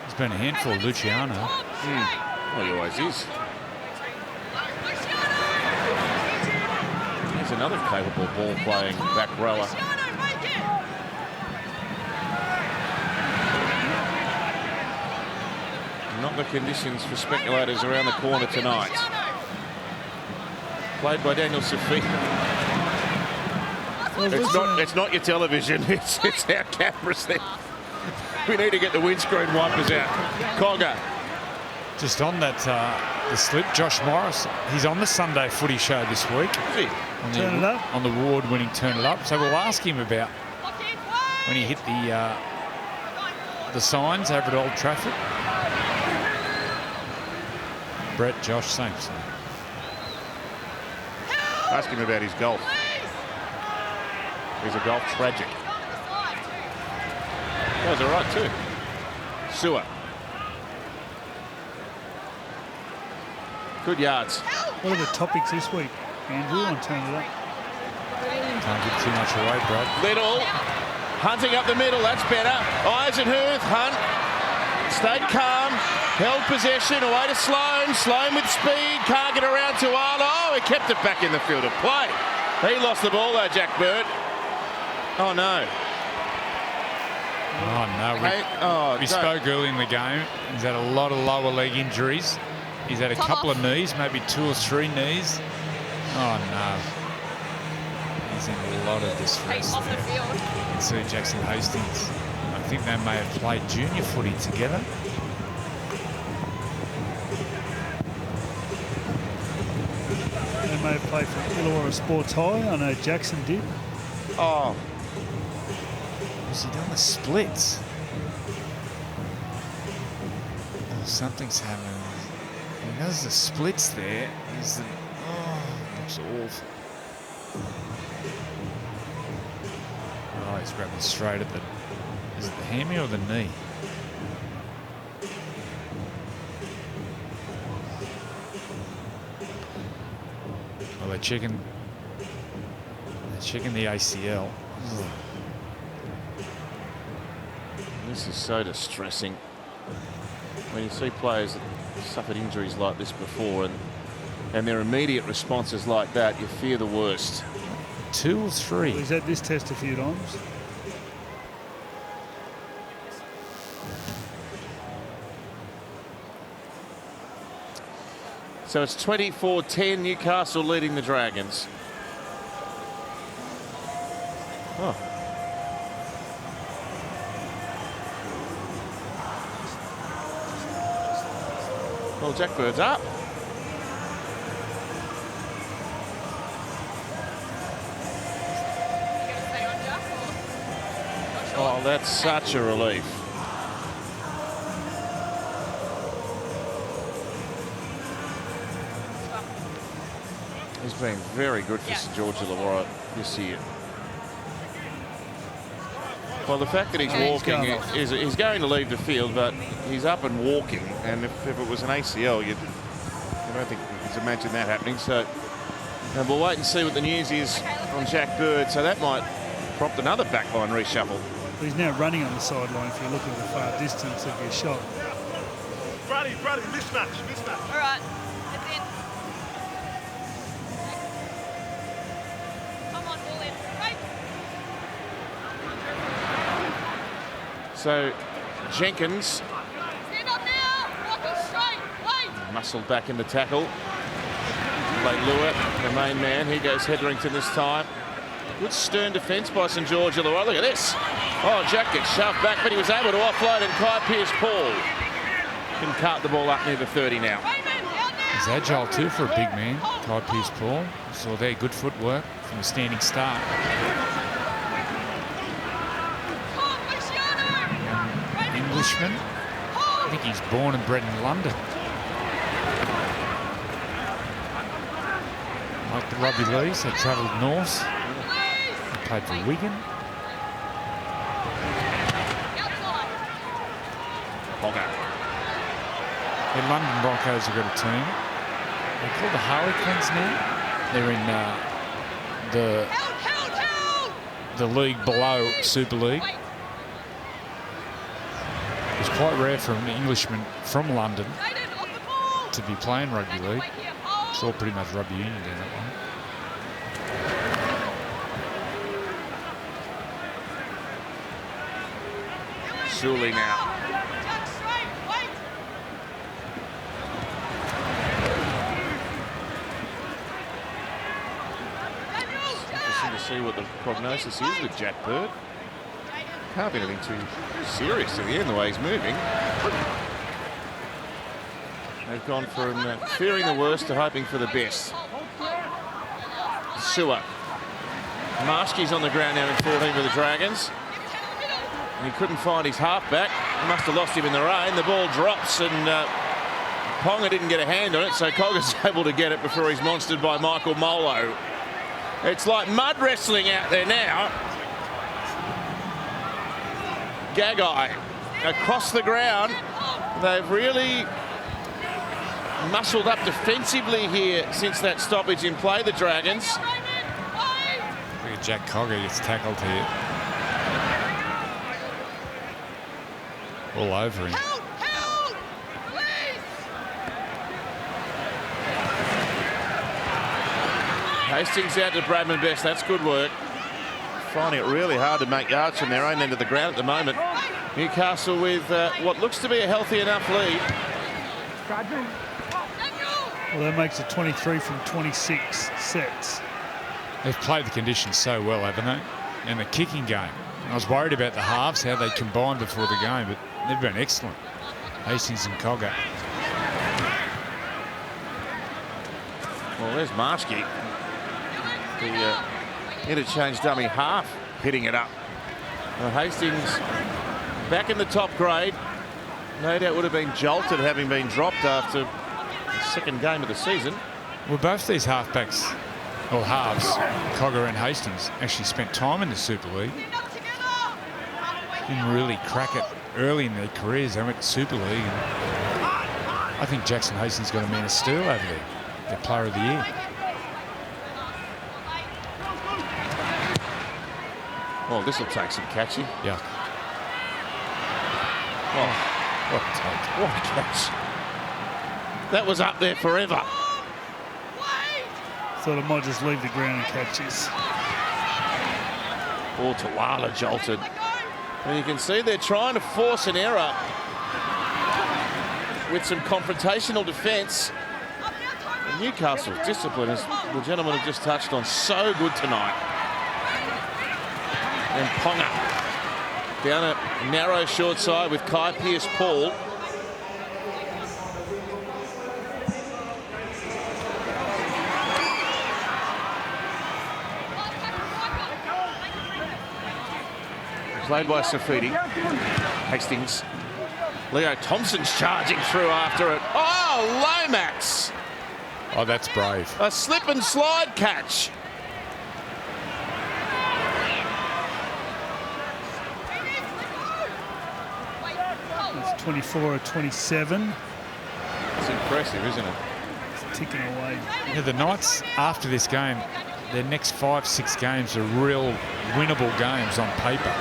It's been a handful of Luciano. Well, he always is. Here's another capable ball-playing back rower. Not the conditions for speculators around the corner tonight. Played by Daniel Safi. It's not your television. It's our cameras there. We need to get the windscreen wipers out. Cogger. Just on that, the slip, Josh Morris, he's on the Sunday footy show this week. Turn it up. On the award-winning Turn It Up. So we'll ask him about when he hit the signs over at Old Trafford. Brett, Josh, same. Ask him about his golf. He's a golf tragic. That was all right too. Sewer. Good yards. What are the topics this week, Andrew? On Turn It Up. Can't give too much away, Brad. Little. Hunting up the middle. That's better. Eisenhuth. Hunt. Stayed calm. Held possession. Away to Sloan. Sloan with speed. Can't get around to Arlo. Oh, he kept it back in the field of play. He lost the ball though, Jack Bird. Oh, no. Oh, no. We spoke early in the game. He's had a lot of lower leg injuries. He's had a couple of knees, maybe 2 or 3 knees. Oh, no. He's in a lot of distress. Off the field. You can see Jackson Hastings. I think they may have played junior footy together. They may have played for Illawarra Sports High. I know Jackson did. Oh. Was he doing the splits? Something's happening. And there's the splits there. Looks awful. Oh, he's grabbing straight at the... Is it the hammy or the knee? Well, they're checking the ACL. This is so distressing. When you see players that suffered injuries like this before and their immediate responses like that, you fear the worst. 2 or 3. He's had this test a few times. So it's 24-10, Newcastle leading the Dragons. Oh. Well, Jack Bird's up. Oh, that's such a relief. He's been very good for St George Illawarra this year. Well, the fact that he's walking is he's going to leave the field, but he's up and walking. And if it was an ACL, I don't think you could imagine that happening. So we'll wait and see what the news is on Jack Bird. So that might prompt another backline reshuffle. He's now running on the sideline. If you look at the far distance of your shot. Brady, mismatch. All right, it's in. Come on, ball in. Right. So Jenkins Stand up now. Walking straight. Wait. muscled back in the tackle. Lewis, the main man. He goes Hetherington this time. Good stern defence by St George Illawarra. Look at this. Oh, Jack gets shoved back, but he was able to offload, and Kai Pearce-Paul can cart the ball up near the 30 now. He's agile too for a big man, Kai Pearce-Paul. Saw there good footwork from a standing start. Englishman. I think he's born and bred in London. Like the rugby leagues, they travelled north. They played for Wigan. The London Broncos have got a team. They're called the Harlequins now. They're in the league below Super League. It's quite rare for an Englishman from London to be playing rugby league. It's all pretty much rugby union down that way. Sully now. Interesting to see what the prognosis is with Jack Bird. Can't be anything too serious at the end, the way he's moving. They've gone from fearing the worst to hoping for the best. Sewer. Marshke's on the ground now in 14 for the Dragons. And he couldn't find his halfback. He must have lost him in the rain. The ball drops and Ponga didn't get a hand on it, so Cogger's able to get it before he's monstered by Michael Molo. It's like mud wrestling out there now. Gagai across the ground. They've really muscled up defensively here since that stoppage in play, the Dragons. Look at Jack Cogger gets tackled here. All over him. Hastings out to Bradman Best. That's good work. Finding it really hard to make yards from their own end of the ground at the moment. Newcastle with what looks to be a healthy enough lead. Well, that makes it 23 from 26 sets. They've played the conditions so well, haven't they? And the kicking game. I was worried about the halves, how they combined before the game, but they've been excellent. Hastings and Cogger. Well, there's Marshke. The interchange dummy half hitting it up. Well, Hastings back in the top grade. no doubt would have been jolted having been dropped after the second game of the season. Well, both these halfbacks, or halves, Cogger and Hastings, actually spent time in the Super League. Didn't really crack it early in their careers. They went to Super League. And I think Jackson Hastings got a man of steel over there, the player of the year. Well, this will take some catching. Yeah. Oh, What a take. what a catch. That was up there forever. Thought I might just leave the ground and catch this. Oh, Tawala jolted. And you can see they're trying to force an error with some confrontational defence. And Newcastle's discipline, as the gentleman have just touched on, so good tonight. And Ponga down a narrow short side with Kai Pearce-Paul. Played by Safidi. Hastings. Leo Thompson's charging through after it. Oh, Lomax! Oh, that's brave. A slip and slide catch. It's 24 or 27. It's impressive, isn't it? It's ticking away. Yeah, the Knights, after this game, their next 5-6 games are real winnable games on paper.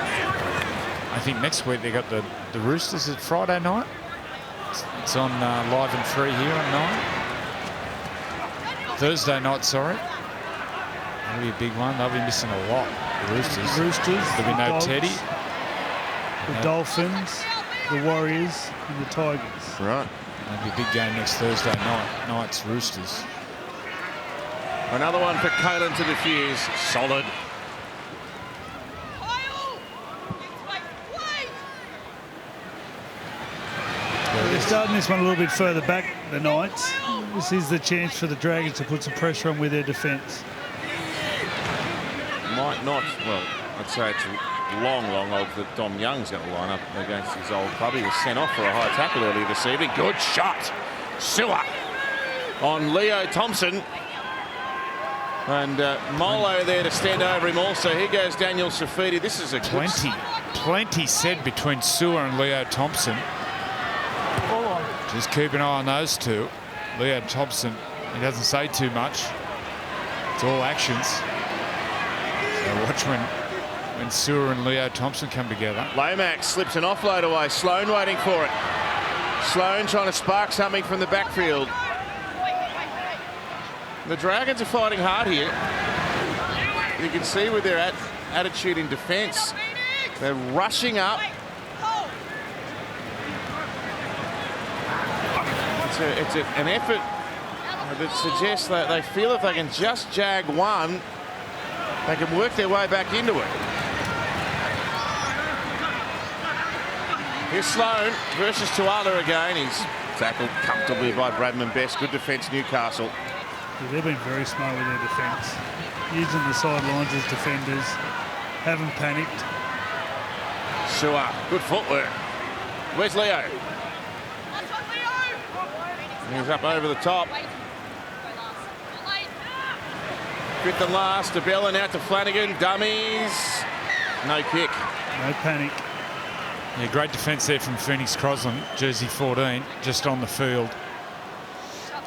I think next week they got the Roosters at Friday night. It's on live and free here on 9. Thursday night, sorry. That'll be a big one. They'll be missing a lot. The Roosters. There'll be no Dogs, Teddy. The Dolphins, the Warriors, and the Tigers. Right. That'll be a big game next Thursday night. Knights, Roosters. Another one for Kalen to defuse. Solid. They're starting this one a little bit further back, the Knights. This is the chance for the Dragons to put some pressure on with their defence. Might not, well, I'd say it's long odds that Dom Young's going to line up against his old club. He was sent off for a high tackle earlier this evening. Good shot. Sewer on Leo Thompson. And Molo there to stand over him also. Here goes Daniel Safidi. This is a Plenty said between Sewer and Leo Thompson. Just keep an eye on those two. Leo Thompson, he doesn't say too much. It's all actions. So watch when Sewer and Leo Thompson come together. Lomax slips an offload away. Sloan waiting for it. Sloan trying to spark something from the backfield. The Dragons are fighting hard here. You can see with their attitude in defence. They're rushing up. It's an effort that suggests that they feel if they can just jag one, they can work their way back into it. Here's Sloan versus Tuala again. He's tackled comfortably by Bradman Best. Good defence, Newcastle. Yeah, they've been very smart with their defence. Using the sidelines as defenders. Haven't panicked. Sewer, good footwork. Where's Leo? He's up over the top. Fifth and last to Bellin, out to Flanagan. Dummies. No kick. No panic. Yeah, great defence there from Phoenix Crosland, jersey 14, just on the field.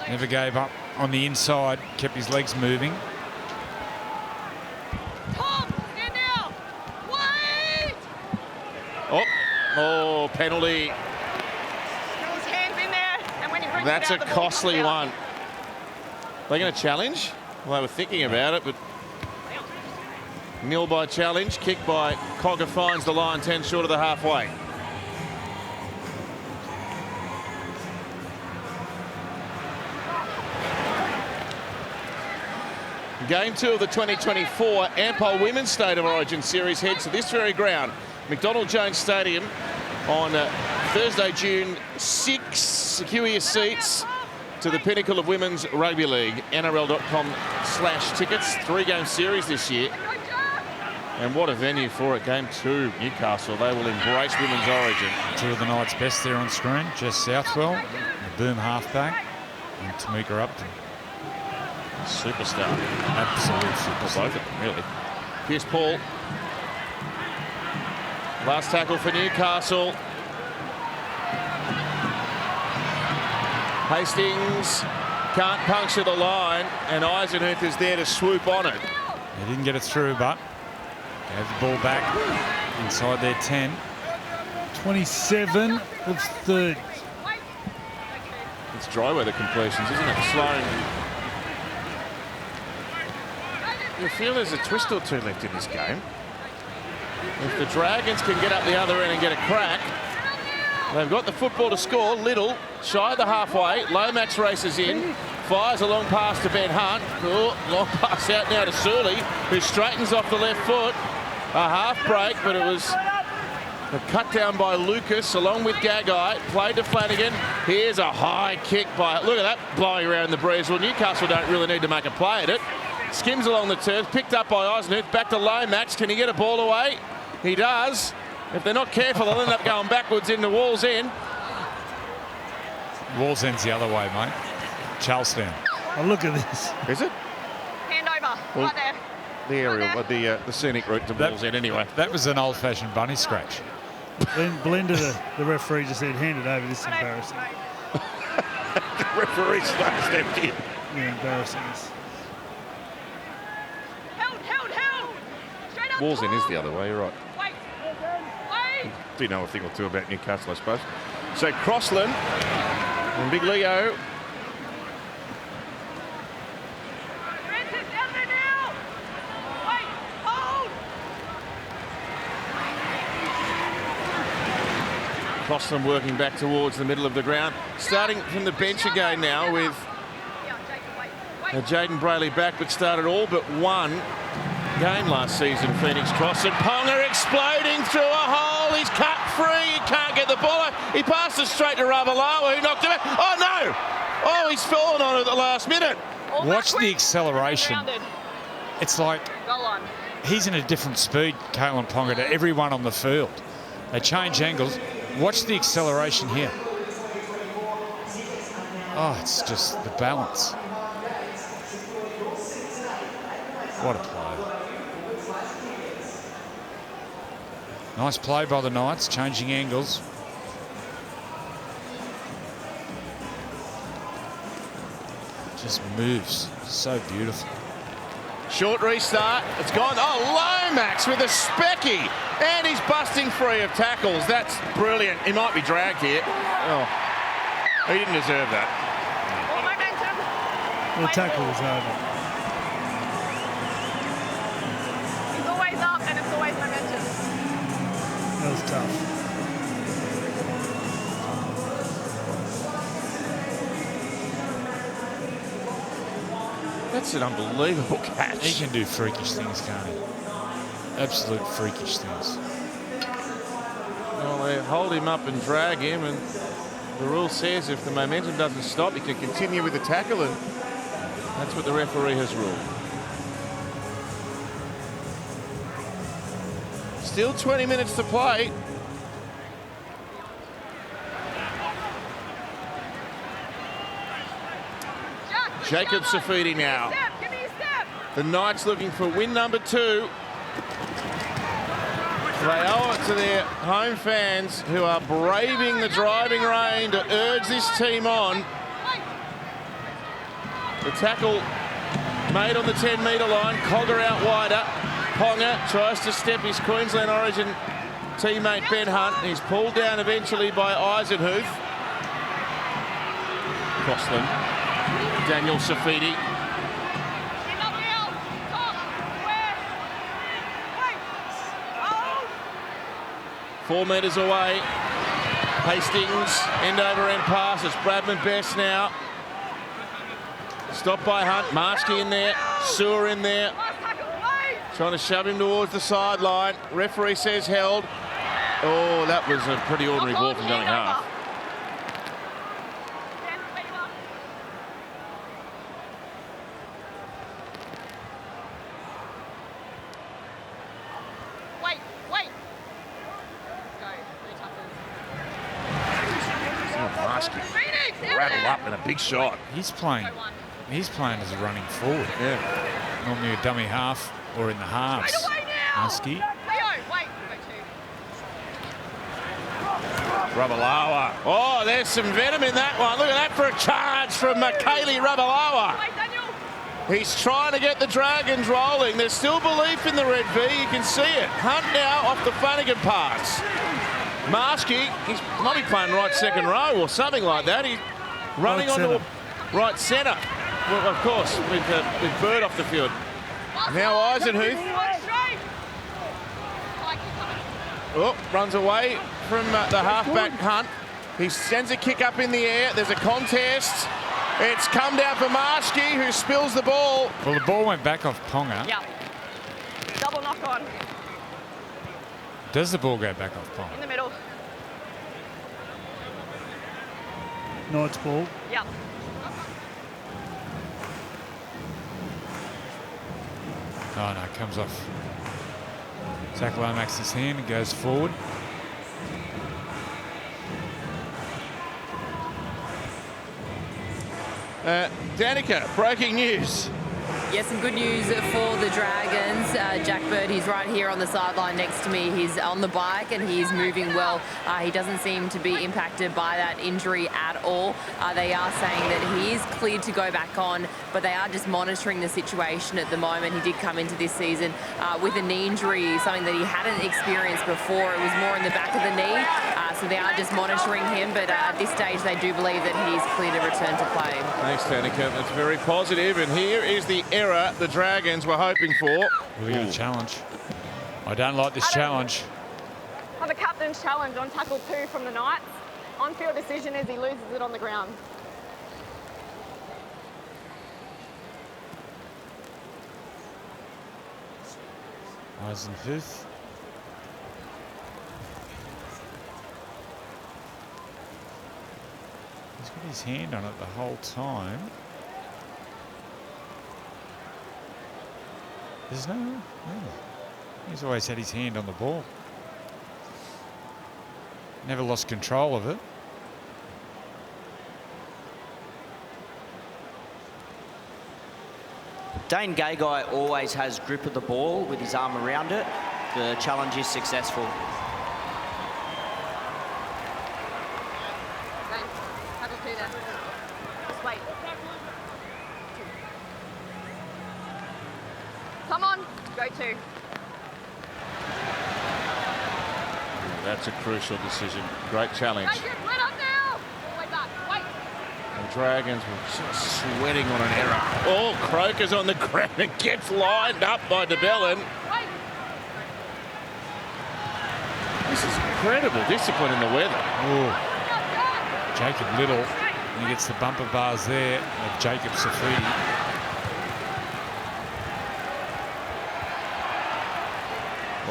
Never gave up on the inside, kept his legs moving. Oh, penalty. That's a costly one. They're going to challenge? Well, they were thinking about it, but nil by challenge. Kick by Cogger finds the line 10 short of the halfway. Game 2 of the 2024 Ampol Women's State of Origin Series heads to this very ground, McDonald Jones Stadium, on Thursday, June 6. Secure your seats to the pinnacle of women's rugby league. NRL.com/tickets. 3-game series this year. And what a venue for it. Game 2, Newcastle. They will embrace Women's Origin. 2 of the Knights' best there on screen. Jess Southwell, the boom halfback, and Tamika Upton. Superstar. Absolute superstar. Both of them, really. Here's Paul. Last tackle for Newcastle. Hastings can't puncture the line, and Eisenhuth is there to swoop on it. They didn't get it through, but gave the ball back inside their 10. 27 of 30. It's dry weather completions, isn't it? Sloan. You feel there's a twist or two left in this game. If the Dragons can get up the other end and get a crack, they've got the football to score. Little, shy of the halfway. Lomax races in, fires a long pass to Ben Hunt. Oh, long pass out now to Surley, who straightens off the left foot. A half break, but it was a cut down by Lucas along with Gagai. Played to Flanagan. Here's a high kick by, look at that, blowing around the breeze. Well, Newcastle don't really need to make a play at it. Skims along the turf, picked up by Eisenhuth. Back to Lomax. Can he get a ball away? He does. If they're not careful, they'll end up going backwards into Wall's End. Wall's End's the other way, mate. Charlestown. Oh, look at this. Is it? Hand over. Well, Right there. The aerial, the scenic route to Wall's End anyway. That was an old-fashioned bunny scratch. Belinda, the referee, just said, hand it over. This is embarrassing. The referee stepped in. Yeah, embarrassing. Held. Straight up. Wall's End is the other way, you're right. Wait. Do know a thing or two about Newcastle, I suppose. So Crossland and Big Leo. Francis, down there now. Wait. Hold. Crossland working back towards the middle of the ground. Starting from the bench again now with Yeah, Jacob, wait. Jaden Brayley back, but started all but one game last season. Phoenix Cross and Ponga exploding through a hole. He's cut free. He can't get the ball. He passes straight to Ravalawa, who knocked him out. Oh no! Oh, he's fallen on it at the last minute. All Watch back the quick. acceleration. Grounded. It's like Goal line. he's in a different speed, Kalen Ponga, to everyone on the field. They change angles. Watch the acceleration here. Oh, it's just the balance. What a play. Nice play by the Knights, changing angles. Just moves so beautiful. Short restart. It's gone. Oh, Lomax with a specky. And he's busting free of tackles. That's brilliant. He might be dragged here. Oh, he didn't deserve that. All momentum. The tackle was over. He's always up and it's always momentum. That was tough. That's an unbelievable catch. He can do freakish things, can't he? Absolute freakish things. Well, they hold him up and drag him, and the rule says if the momentum doesn't stop, he can continue with the tackle, and that's what the referee has ruled. Still 20 minutes to play. Jacob Safidi now. Step. Give me a step. The Knights looking for win number 2. They owe it to their home fans who are braving the driving rain to urge this team on. The tackle made on the 10-metre line. Cogger out wider. Ponga tries to step his Queensland Origin teammate Ben Hunt. He's pulled down eventually by Eisenhuth. Crossland. Daniel Safidi. 4 metres away. Hastings, end over end pass. It's Bradman Best now. Stopped by Hunt. Marshke in there. Sewer in there. Trying to shove him towards the sideline. Referee says held. Oh, that was a pretty ordinary ball from going half. rattle up and a big shot. He's playing as a running forward. Yeah. Normally a dummy half or in the halves. Husky. Leo, wait. Ravalawa. Oh, there's some venom in that one. Look at that for a charge from Kaylee Ravalawa. Wait, Daniel. He's trying to get the Dragons rolling. There's still belief in the Red V. You can see it. Hunt now off the Flanagan pass. Marski, he's might be playing right second row or something like that. He's running onto right centre. Well, of course, with Bird off the field. Now Eisenhuth. Oh, runs away from the halfback Hunt. He sends a kick up in the air. There's a contest. It's come down for Marski, who spills the ball. Well, the ball went back off Ponga. Yeah. Double knock on. Does the ball go back off Ponga? In the middle. Knight's ball. Yeah. Oh, no, it comes off Zach Lomax's hand and goes forward. Danica, breaking news. Yes, some good news for the Dragons. Jack Bird, he's right here on the sideline next to me. He's on the bike and he's moving well. He doesn't seem to be impacted by that injury at all. They are saying that he is cleared to go back on, but they are just monitoring the situation at the moment. He did come into this season with a knee injury, something that he hadn't experienced before. It was more in the back of the knee, so they are just monitoring him, but at this stage they do believe that he's clear to return to play. Thanks, Danica. That's very positive. And here is the error the Dragons were hoping for. We got a challenge. I don't like this challenge. Have a captain's challenge on tackle 2 from the Knights. On-field decision as he loses it on the ground. Eisenhuth. He's got his hand on it the whole time. There's no. He's always had his hand on the ball. Never lost control of it. Dane Gagai always has grip of the ball with his arm around it. The challenge is successful. Tackle 2 there. Just wait. Come on, go 2. That's a crucial decision. Great challenge. Take it, let up now. All the way back, wait. The Dragons were just sweating on an error. Oh, Croker's on the ground and gets lined up by DeBellin. Wait. This is incredible discipline in the weather. Oh, Jacob Little. And he gets the bumper bars there of Jacob Safidi.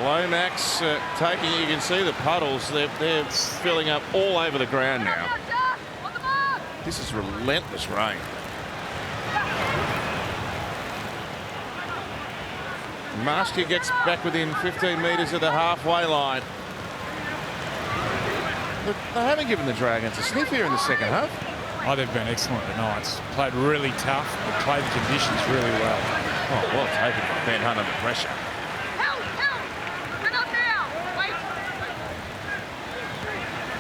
Lomax taking, you can see the puddles, they're filling up all over the ground now. This is relentless rain. Master gets back within 15 metres of the halfway line. Look, they haven't given the Dragons a sniff here in the second half. Oh, they've been excellent tonight. Played really tough, but played the conditions really well. Oh, well taken by Ben Hunt under pressure.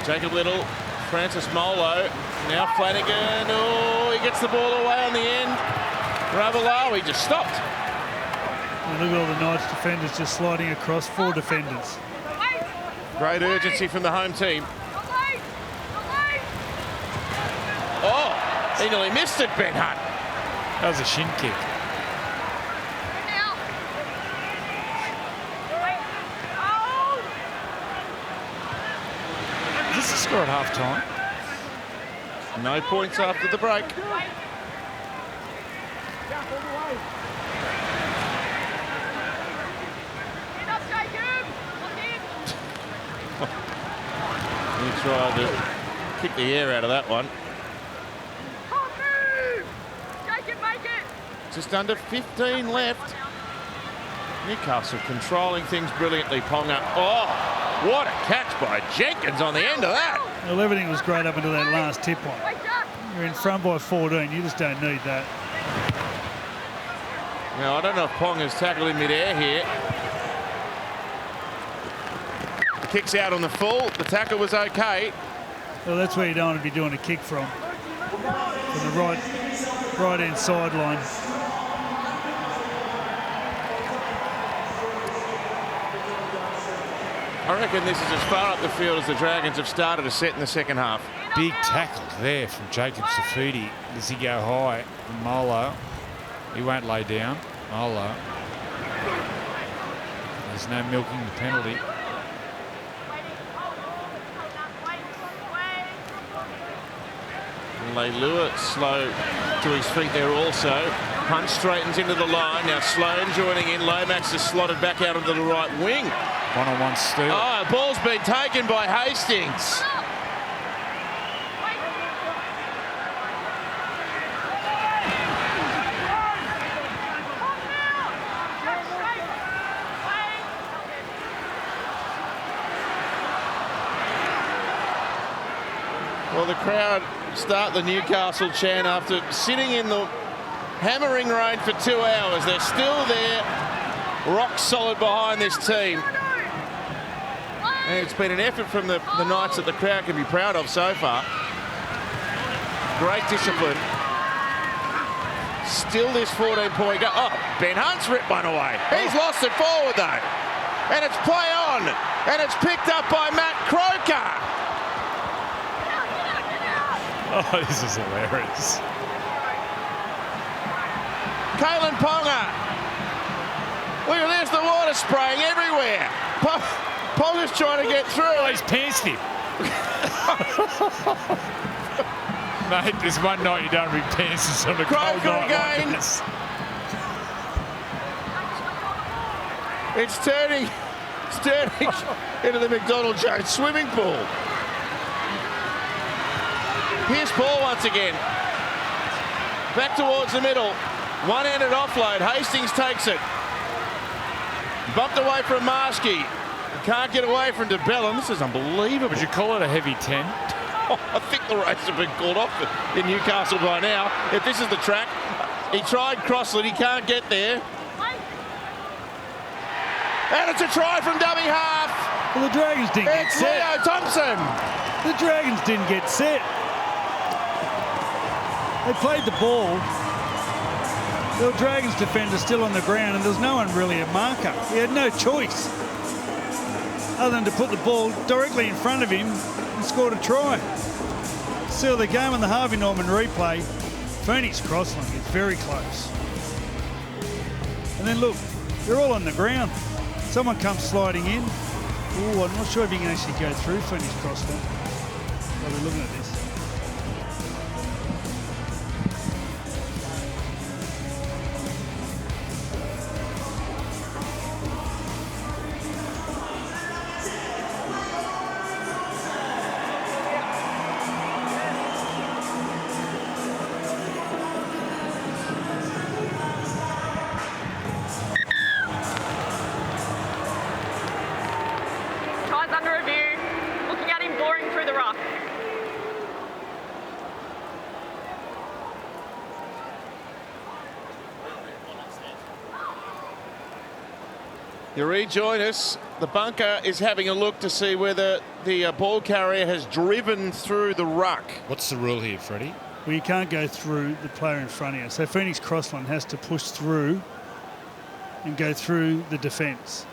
Jacob Little, Francis Molo, now Flanagan. Oh, he gets the ball away on the end. Ravalawa, he just stopped. And look at all the Knights defenders just sliding across, 4 defenders. Great urgency from the home team. Oh, he nearly missed it, Ben Hunt. That was a shin kick. Is this the score at half-time? No points after the break. He tried to kick the air out of that one. Just under 15 left. Newcastle controlling things brilliantly. Ponga. Oh, what a catch by Jenkins on the end of that. Well, everything was great up until that last tip one. You're in front by 14. You just don't need that. Now, I don't know if Pong has tackled in mid-air here. Kicks out on the full. The tackle was okay. Well, that's where you don't want to be doing a kick from the right-hand sideline. I reckon this is as far up the field as the Dragons have started a set in the second half. Big tackle there from Jacob Safidi. Does he go high? And Molo, he won't lay down. Molo. There's no milking the penalty. Leilua slow to his feet there also. Hunt straightens into the line. Now Sloan joining in. Lomax is slotted back out into the right wing. One-on-one steal. Oh, ball's been taken by Hastings. Well, the crowd start the Newcastle chant after sitting in the hammering rain for 2 hours. They're still there, rock solid behind this team. And it's been an effort from the Knights that the crowd can be proud of so far. Great discipline. Still this 14-point go. Oh, Ben Hunt's ripped one away. He's lost it forward though. And it's play on. And it's picked up by Matt Croker. Oh, this is hilarious. Kalen Ponga. Look at this, the water spraying everywhere. Ponga's trying to get through. Oh, he's pantsed him. Mate, there's one night you don't read pants on a cold night again. like this. It's turning into the McDonald Jones swimming pool. Here's Paul once again. Back towards the middle. One-handed offload. Hastings takes it. Bumped away from Marsky. Can't get away from DeBellum. This is unbelievable. Would you call it a heavy 10? Oh, I think the race has been called off in Newcastle by now. If this is the track, he tried Crossland. He can't get there. And it's a try from dummy half. Well, the Dragons didn't get It's set. Leo Thompson. The Dragons didn't get set. They played the ball. The Dragons defender still on the ground, and there's no one really a marker. He had no choice other than to put the ball directly in front of him and scored a try. Still, the game on the Harvey Norman replay, Phoenix Crossland is very close. And then look, they're all on the ground. Someone comes sliding in. Oh, I'm not sure if you can actually go through Phoenix Crossland. While we're looking at this. Tries under review. Looking at him boring through the rock. You rejoin us. The bunker is having a look to see whether the ball carrier has driven through the ruck. What's the rule here, Freddie? Well, you can't go through the player in front of you. So Phoenix Crossland has to push through and go through the defence.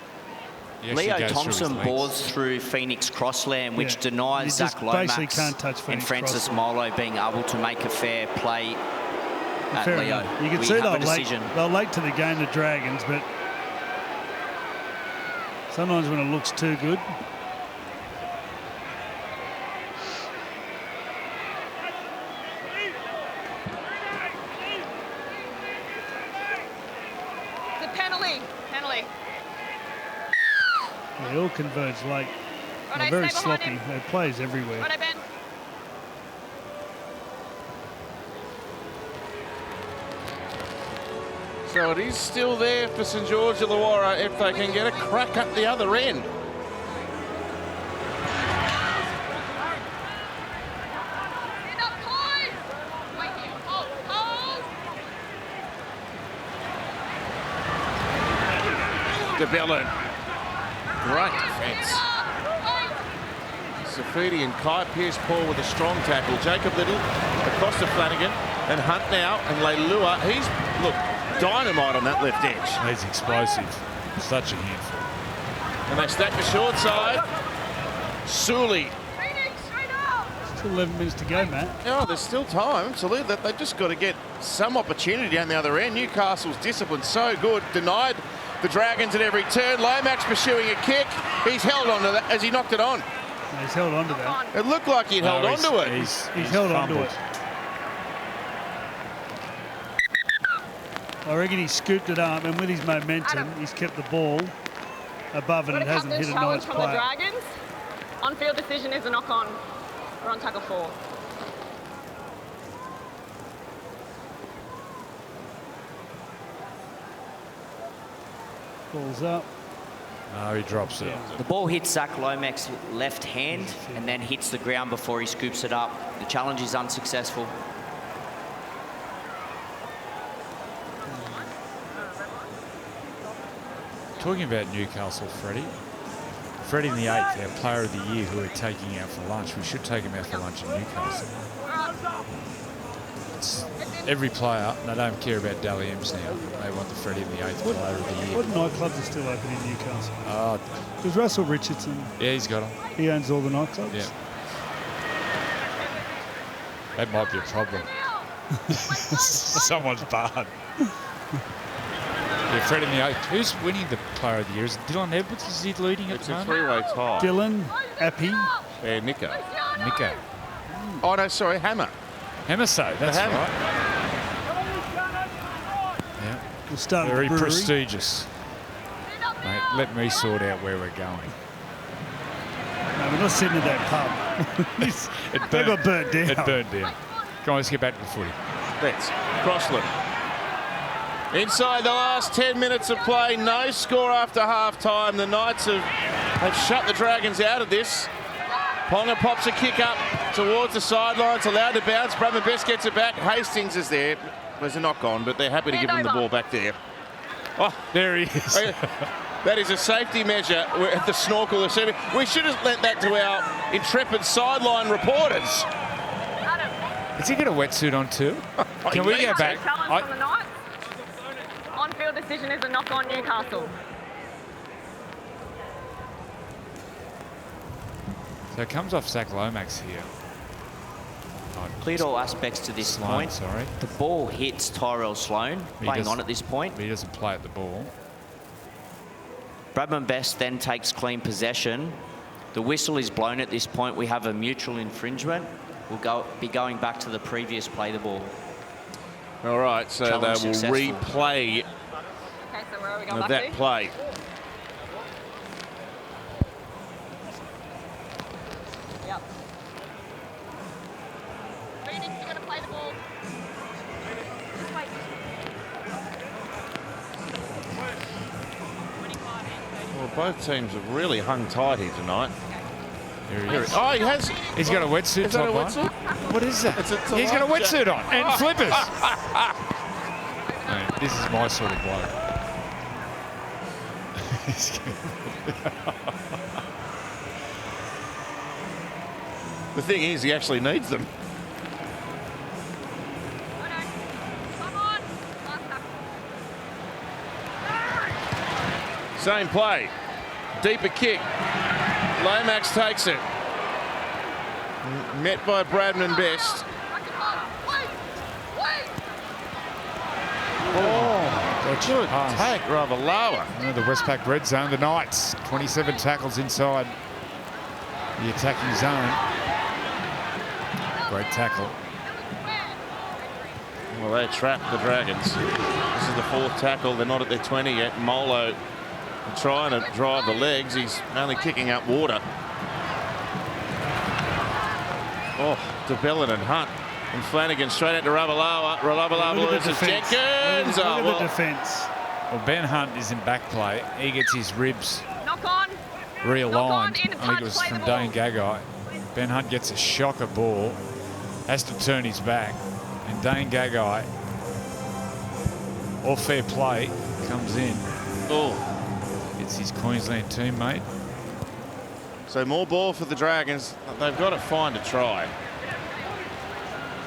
Leo Thompson bores through Phoenix Crossland, which denies Zach Lomax can't touch and Phoenix Francis Molo being able to make a fair play at Fair Leo. enough. You can We see have a decision. they're late to the game, the Dragons, but sometimes when it looks too good. The penalty. They all converge late. They're very sloppy. They plays everywhere. Righto, Ben. So it is still there for St George Illawarra if they can get a crack up the other end. DeBellin. Great defence. Safidi and Kai Pierce Paul with a strong tackle. Jacob Little across to Flanagan and Hunt now and Leilua. He's, look, dynamite on that left edge. He's explosive. Such a handful. And they stack the short side. Sully. Still 11 minutes to go, Matt. Oh, there's still time. Absolutely. They've just got to get some opportunity down the other end. Newcastle's discipline so good. Denied the Dragons at every turn. Lomax pursuing a kick. He's held on to that as he knocked it on. He's held on to that. It looked like he'd held on to it. He's held on to it. I reckon he scooped it up, and with his momentum, he's kept the ball above it and hasn't hit a Knights from player. the Dragons. On-field decision is a knock-on. We're on tackle 4. Ball's up. No, he drops it. The ball hits Zach Lomax's left hand and then hits the ground before he scoops it up. The challenge is unsuccessful. Talking about Newcastle, Freddie in the 8th, our player of the year, who we're taking out for lunch. We should take him out for lunch in Newcastle. It's every player, and they don't care about Dally M's now. They want the Freddie in the 8th player of the year. What nightclubs are still open in Newcastle? Oh, There's Russell Richardson. yeah, he's got them. He owns all the nightclubs. Yeah. That might be a problem. Someone's barred. Yeah, Fred in the 8th. Who's winning the player of the year? Is it Dylan Edwards? Is he leading at It's the a moment? three-way tie. Dylan, Appy. Nico. Nico. Oh, no, sorry, Hammer. Hemiso, that's Hammer. right. Yeah. We'll start Very at the Brewery. prestigious. Mate, let me sort out where we're going. No, we're not sitting at that pub. They got burnt down. It burned down. Come on, let's get back to the footy. Let's. Crossland. Inside the last 10 minutes of play, no score after half-time. The Knights have shut the Dragons out of this. Ponga pops a kick up towards the sidelines, allowed to bounce. Bradman Best gets it back. Hastings is there. There's a knock-on, but they're happy to give him the ball back there. Oh, there he is. That is a safety measure at the snorkel. We should have lent that to our intrepid sideline reporters. Has he got a wetsuit on too? Can we go back? Challenge from the Knights. On-field decision is a knock-on Newcastle. So it comes off Zach Lomax here. Cleared all aspects to this Sloan, point. sorry. The ball hits Tyrell Sloan, playing on at this point. He doesn't play at the ball. Bradman Best then takes clean possession. The whistle is blown at this point. We have a mutual infringement. We'll be going back to the previous play the ball. All right, so Challenge they will successful. replay Okay, so where are we going of back that to? play. Yep. Phoenix, you're going to play the ball. Just wait. Well, both teams have really hung tight here tonight. Here he is. Oh, he has. He's got a wetsuit Is that a top on. wetsuit? What is that? It's a He's got a Elijah. wetsuit on and flippers. Man, this is my sort of bloke. The thing is, he actually needs them. Come on. Same play. Deeper kick. Lomax takes it. Met by Bradman Best. Good pass. take, rather lower. The Westpac red zone, the Knights. 27 tackles inside the attacking zone. Great tackle. Well, they trapped the Dragons. This is the 4th tackle. They're not at their 20 yet. Molo trying to drive the legs. He's only kicking up water. Oh, DeBellin and Hunt. And Flanagan straight into Ravalawa. Ravalawa Look at loses the defence. Jenkins. Look Oh, at well, the defence. Well, Ben Hunt is in back play. He gets his ribs Knock on. realigned. in I touch, think it was play from the ball. Dane Gagai. Ben Hunt gets a shocker ball, has to turn his back, and Dane Gagai, all fair play, comes in. oh, It's his Queensland teammate. So more ball for the Dragons. They've got to find a try.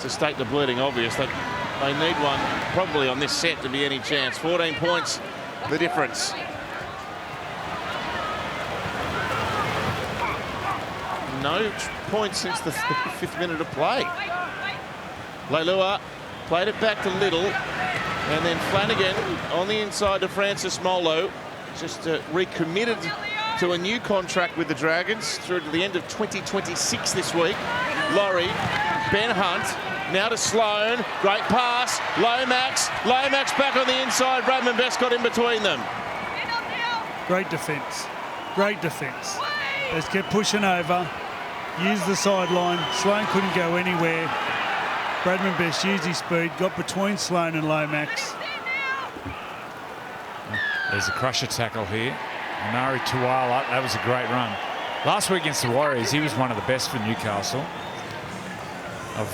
To state the bleeding obvious, they need one probably on this set to be any chance. 14 points, the difference. No points since the 5th minute of play. Leilua played it back to Little, and then Flanagan on the inside to Francis Molo, just recommitted to a new contract with the Dragons through to the end of 2026 this week. Laurie, Ben Hunt, now to Sloan, great pass, Lomax back on the inside, Bradman Best got in between them. Great defence, great defence. They just kept pushing over, used the sideline, Sloan couldn't go anywhere. Bradman Best used his speed, got between Sloan and Lomax. There's a crusher tackle here. Anari Tuala, that was a great run. Last week against the Warriors, he was one of the best for Newcastle.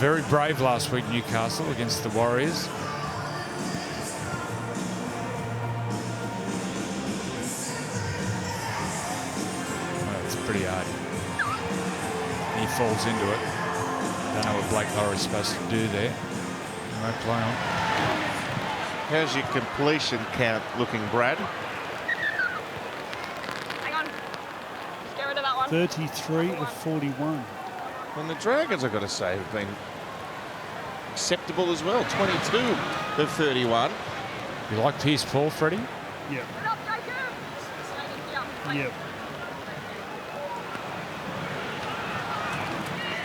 Very brave last week, Newcastle, against the Warriors. Well, it's pretty hard. He falls into it. Don't know what Blake Laurie's supposed to do there. He won't play on. How's your completion count looking, Brad? Hang on. Just get rid of that one. 33 of 41. And the Dragons, I've got to say, have been acceptable as well. 22 of 31. You like Pierce Paul, Freddie? Yeah. Get up, Jacob. Yeah.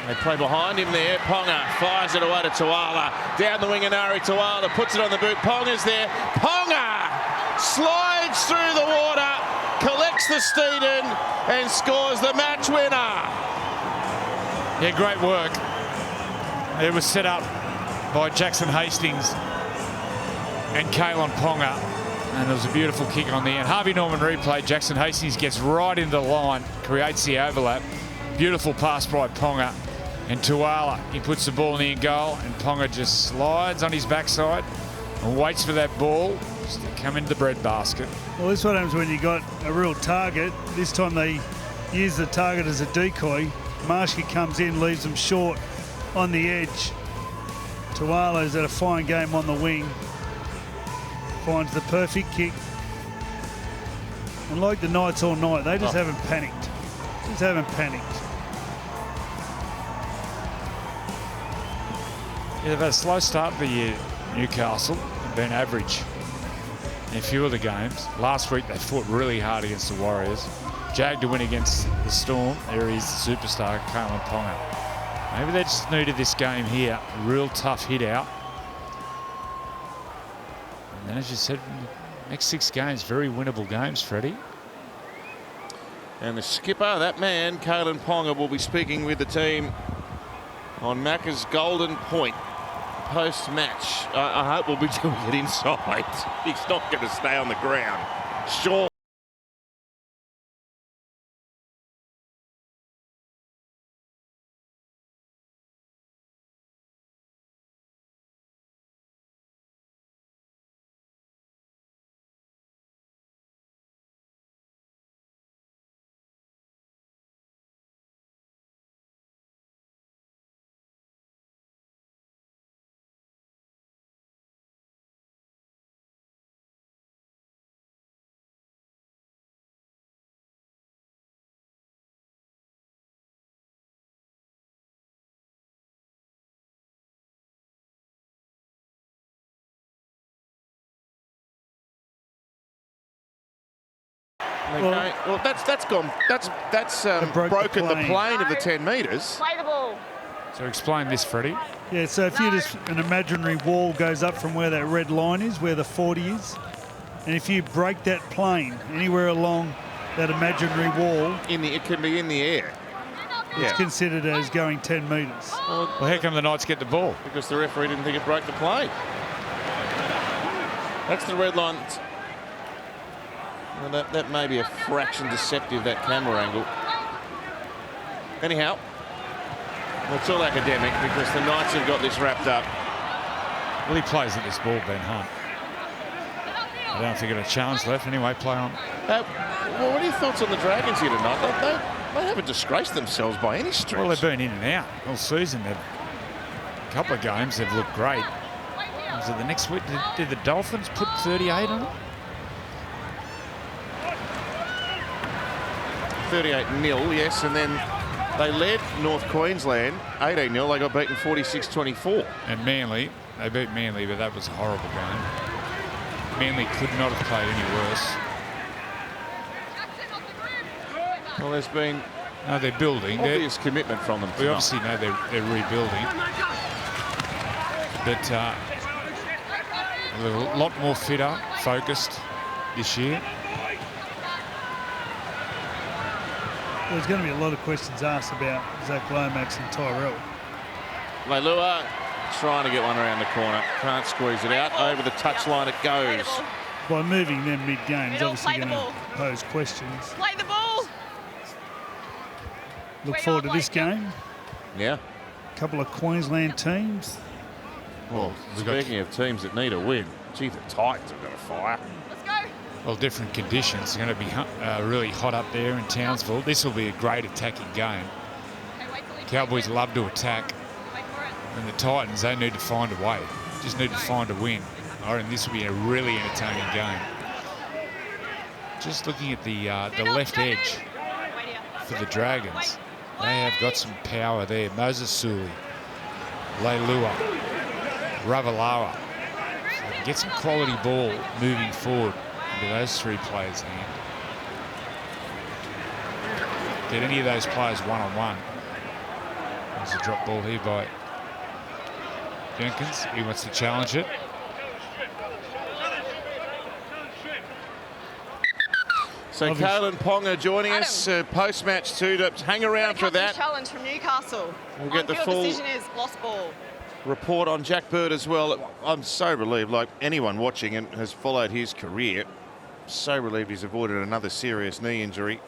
They play behind him there. Ponga fires it away to Tuala. Down the wing, Anari Tuala puts it on the boot. Ponga's there. Ponga slides through the water, collects the Steeden and scores the match winner. Yeah, great work. It was set up by Jackson Hastings and Kalen Ponga, and it was a beautiful kick on the end. Harvey Norman replay. Jackson Hastings gets right into the line, creates the overlap. Beautiful pass by Ponga. And Tuala, he puts the ball in the end goal, and Ponga just slides on his backside and waits for that ball just to come into the breadbasket. Well, this is what happens when you got a real target. This time they use the target as a decoy. Marshke comes in, leaves them short on the edge. Tuala's had a fine game on the wing. Finds the perfect kick. And like the Knights all night, they just haven't panicked. Just haven't panicked. Yeah, they've had a slow start of the year, Newcastle. They've been average in a few of the games. Last week they fought really hard against the Warriors. Jag to win against the Storm. There is the superstar, Kalen Ponga. Maybe they just needed this game here. A real tough hit out. And then, as you said, next 6 games, very winnable games, Freddie. And the skipper, that man, Kalen Ponga, will be speaking with the team on Macca's Golden Point post-match. I hope we'll be doing it inside. He's not going to stay on the ground. Sure. Okay. Well, that's gone. That's broken the plane of the 10 metres. Play the ball. So explain this, Freddie. Yeah, so if you just, an imaginary wall goes up from where that red line is, where the 40 is, and if you break that plane anywhere along that imaginary wall, It can be in the air. it's considered as going 10 metres. Well, how come the Knights get the ball? Because the referee didn't think it broke the plane. That's the red line. Well, that may be a fraction deceptive, that camera angle. Anyhow, it's all academic because the Knights have got this wrapped up. Well, he plays at this ball, Ben Hunt. I don't think it's a challenge left. Anyway, play on. Well, what are your thoughts on the Dragons here tonight? They haven't disgraced themselves by any stretch. Well, they've been in and out all season. A couple of games they've looked great. Was it the next week? Did the Dolphins put 38 on it? 38-0, yes, and then they led North Queensland 18-0. They got beaten 46-24. And Manly, they beat Manly, but that was a horrible game. Manly could not have played any worse. Well, there's been they're building. obvious commitment from them. We obviously know they're rebuilding, but they're a lot more fitter, focused this year. There's going to be a lot of questions asked about Zach Lomax and Tyrell. Leilua trying to get one around the corner. Can't squeeze it out. Over the touchline it goes. By moving them mid-game is Middle, obviously play the going to ball. pose questions. Play the ball. Look forward to this game. Yeah. A couple of Queensland teams. Well, speaking of teams that need a win, gee, the Titans have got a fire. Let's go. Well, different conditions. It's going to be really hot up there in Townsville. This will be a great attacking game. Okay, wait till he Cowboys love to attack, Wait for it. and the Titans, they need to find a way. Just need to find a win. I reckon this will be a really entertaining game. Just looking at the left edge Wait here. for the Dragons, they have got some power there. Moses Suli, Leilua, Ravalawa. So they can get some quality ball moving forward into those three players' hand. Get any of those players one-on-one. There's a drop ball here by Jenkins. He wants to challenge it. So Kalen Ponga joining us post-match too to hang around for that. Challenge from Newcastle. We'll get the On-field full decision is lost ball. report on Jack Bird as well. I'm so relieved, like anyone watching and has followed his career, so relieved he's avoided another serious knee injury.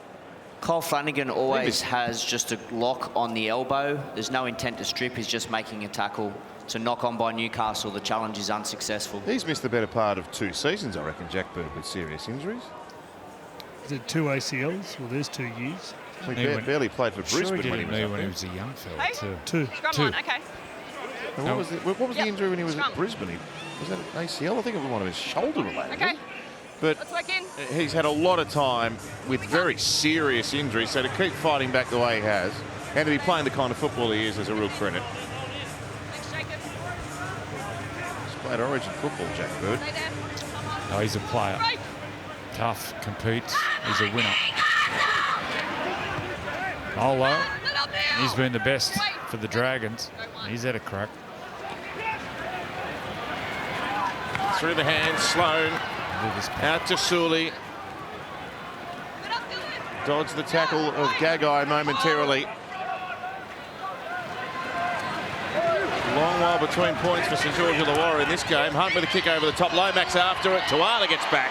Kyle Flanagan always has just a lock on the elbow. There's no intent to strip. He's just making a tackle to knock on by Newcastle. The challenge is unsuccessful. He's missed the better part of 2 seasons, I reckon, Jack Bird, with serious injuries. Is it 2 ACLs? Well, there's 2 years. He barely played for Brisbane Sure, he when he did was it up when he there. was a young fella Hey. too. 2. Scrum Two. line, okay. And what was the injury when he was at Brisbane? Was that an ACL? I think it was one of his shoulder related. Okay. But Let's work in. he's had a lot of time with very serious injuries, so to keep fighting back the way he has, and to be playing the kind of football he is a real credit. Thanks, Jacob. He's played Origin football, Jack Bird. Stay there. No, he's a player. Break. Tough, competes. He's a winner. Olo, he's been the best for the Dragons. He's had a crack. Through the hands, Sloan. Out to Sully. Dodged the tackle of Gagai momentarily. Long while between points for St George Illawarra in this game. Hunt with a kick over the top. Lomax after it. Tuala gets back.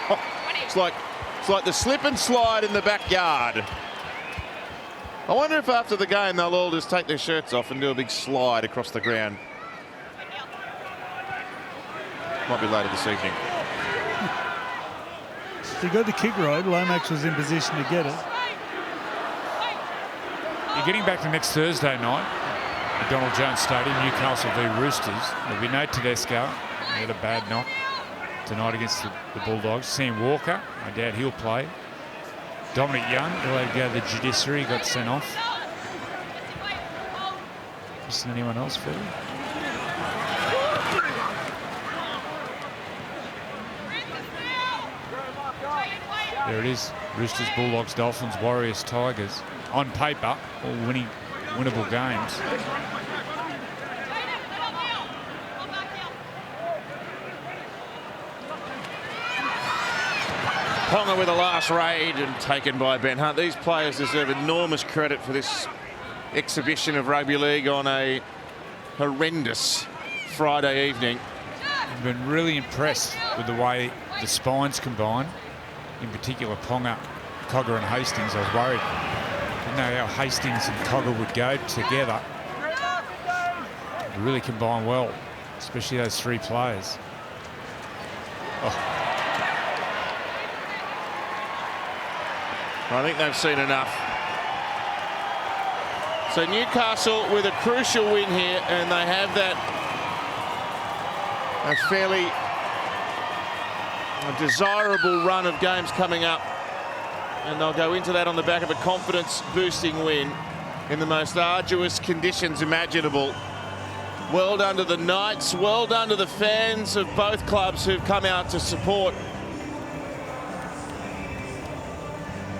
Oh, it's like the slip and slide in the backyard. I wonder if after the game they'll all just take their shirts off and do a big slide across the ground. Might be later this evening. He got the kick right. Lomax was in position to get it. You're getting back to next Thursday night at Donald Jones Stadium, Newcastle v Roosters. There'll be no Tedesco. He had a bad knock tonight against the Bulldogs. Sam Walker, I doubt he'll play. Dominic Young, he'll have to go to the judiciary, got sent off. Isn't anyone else, Phil? There it is. Roosters, Bulldogs, Dolphins, Warriors, Tigers. On paper, all winnable games. Ponga with a last raid and taken by Ben Hunt. These players deserve enormous credit for this exhibition of rugby league on a horrendous Friday evening. I've been really impressed with the way the spines combine. In particular, Ponga, Cogger and Hastings. I was worried. I didn't know how Hastings and Cogger would go together. They really combine well, especially those 3 players. Oh, I think they've seen enough. So Newcastle with a crucial win here, and they have that a fairly desirable run of games coming up, and they'll go into that on the back of a confidence-boosting win in the most arduous conditions imaginable. Well done to the Knights, well done to the fans of both clubs who've come out to support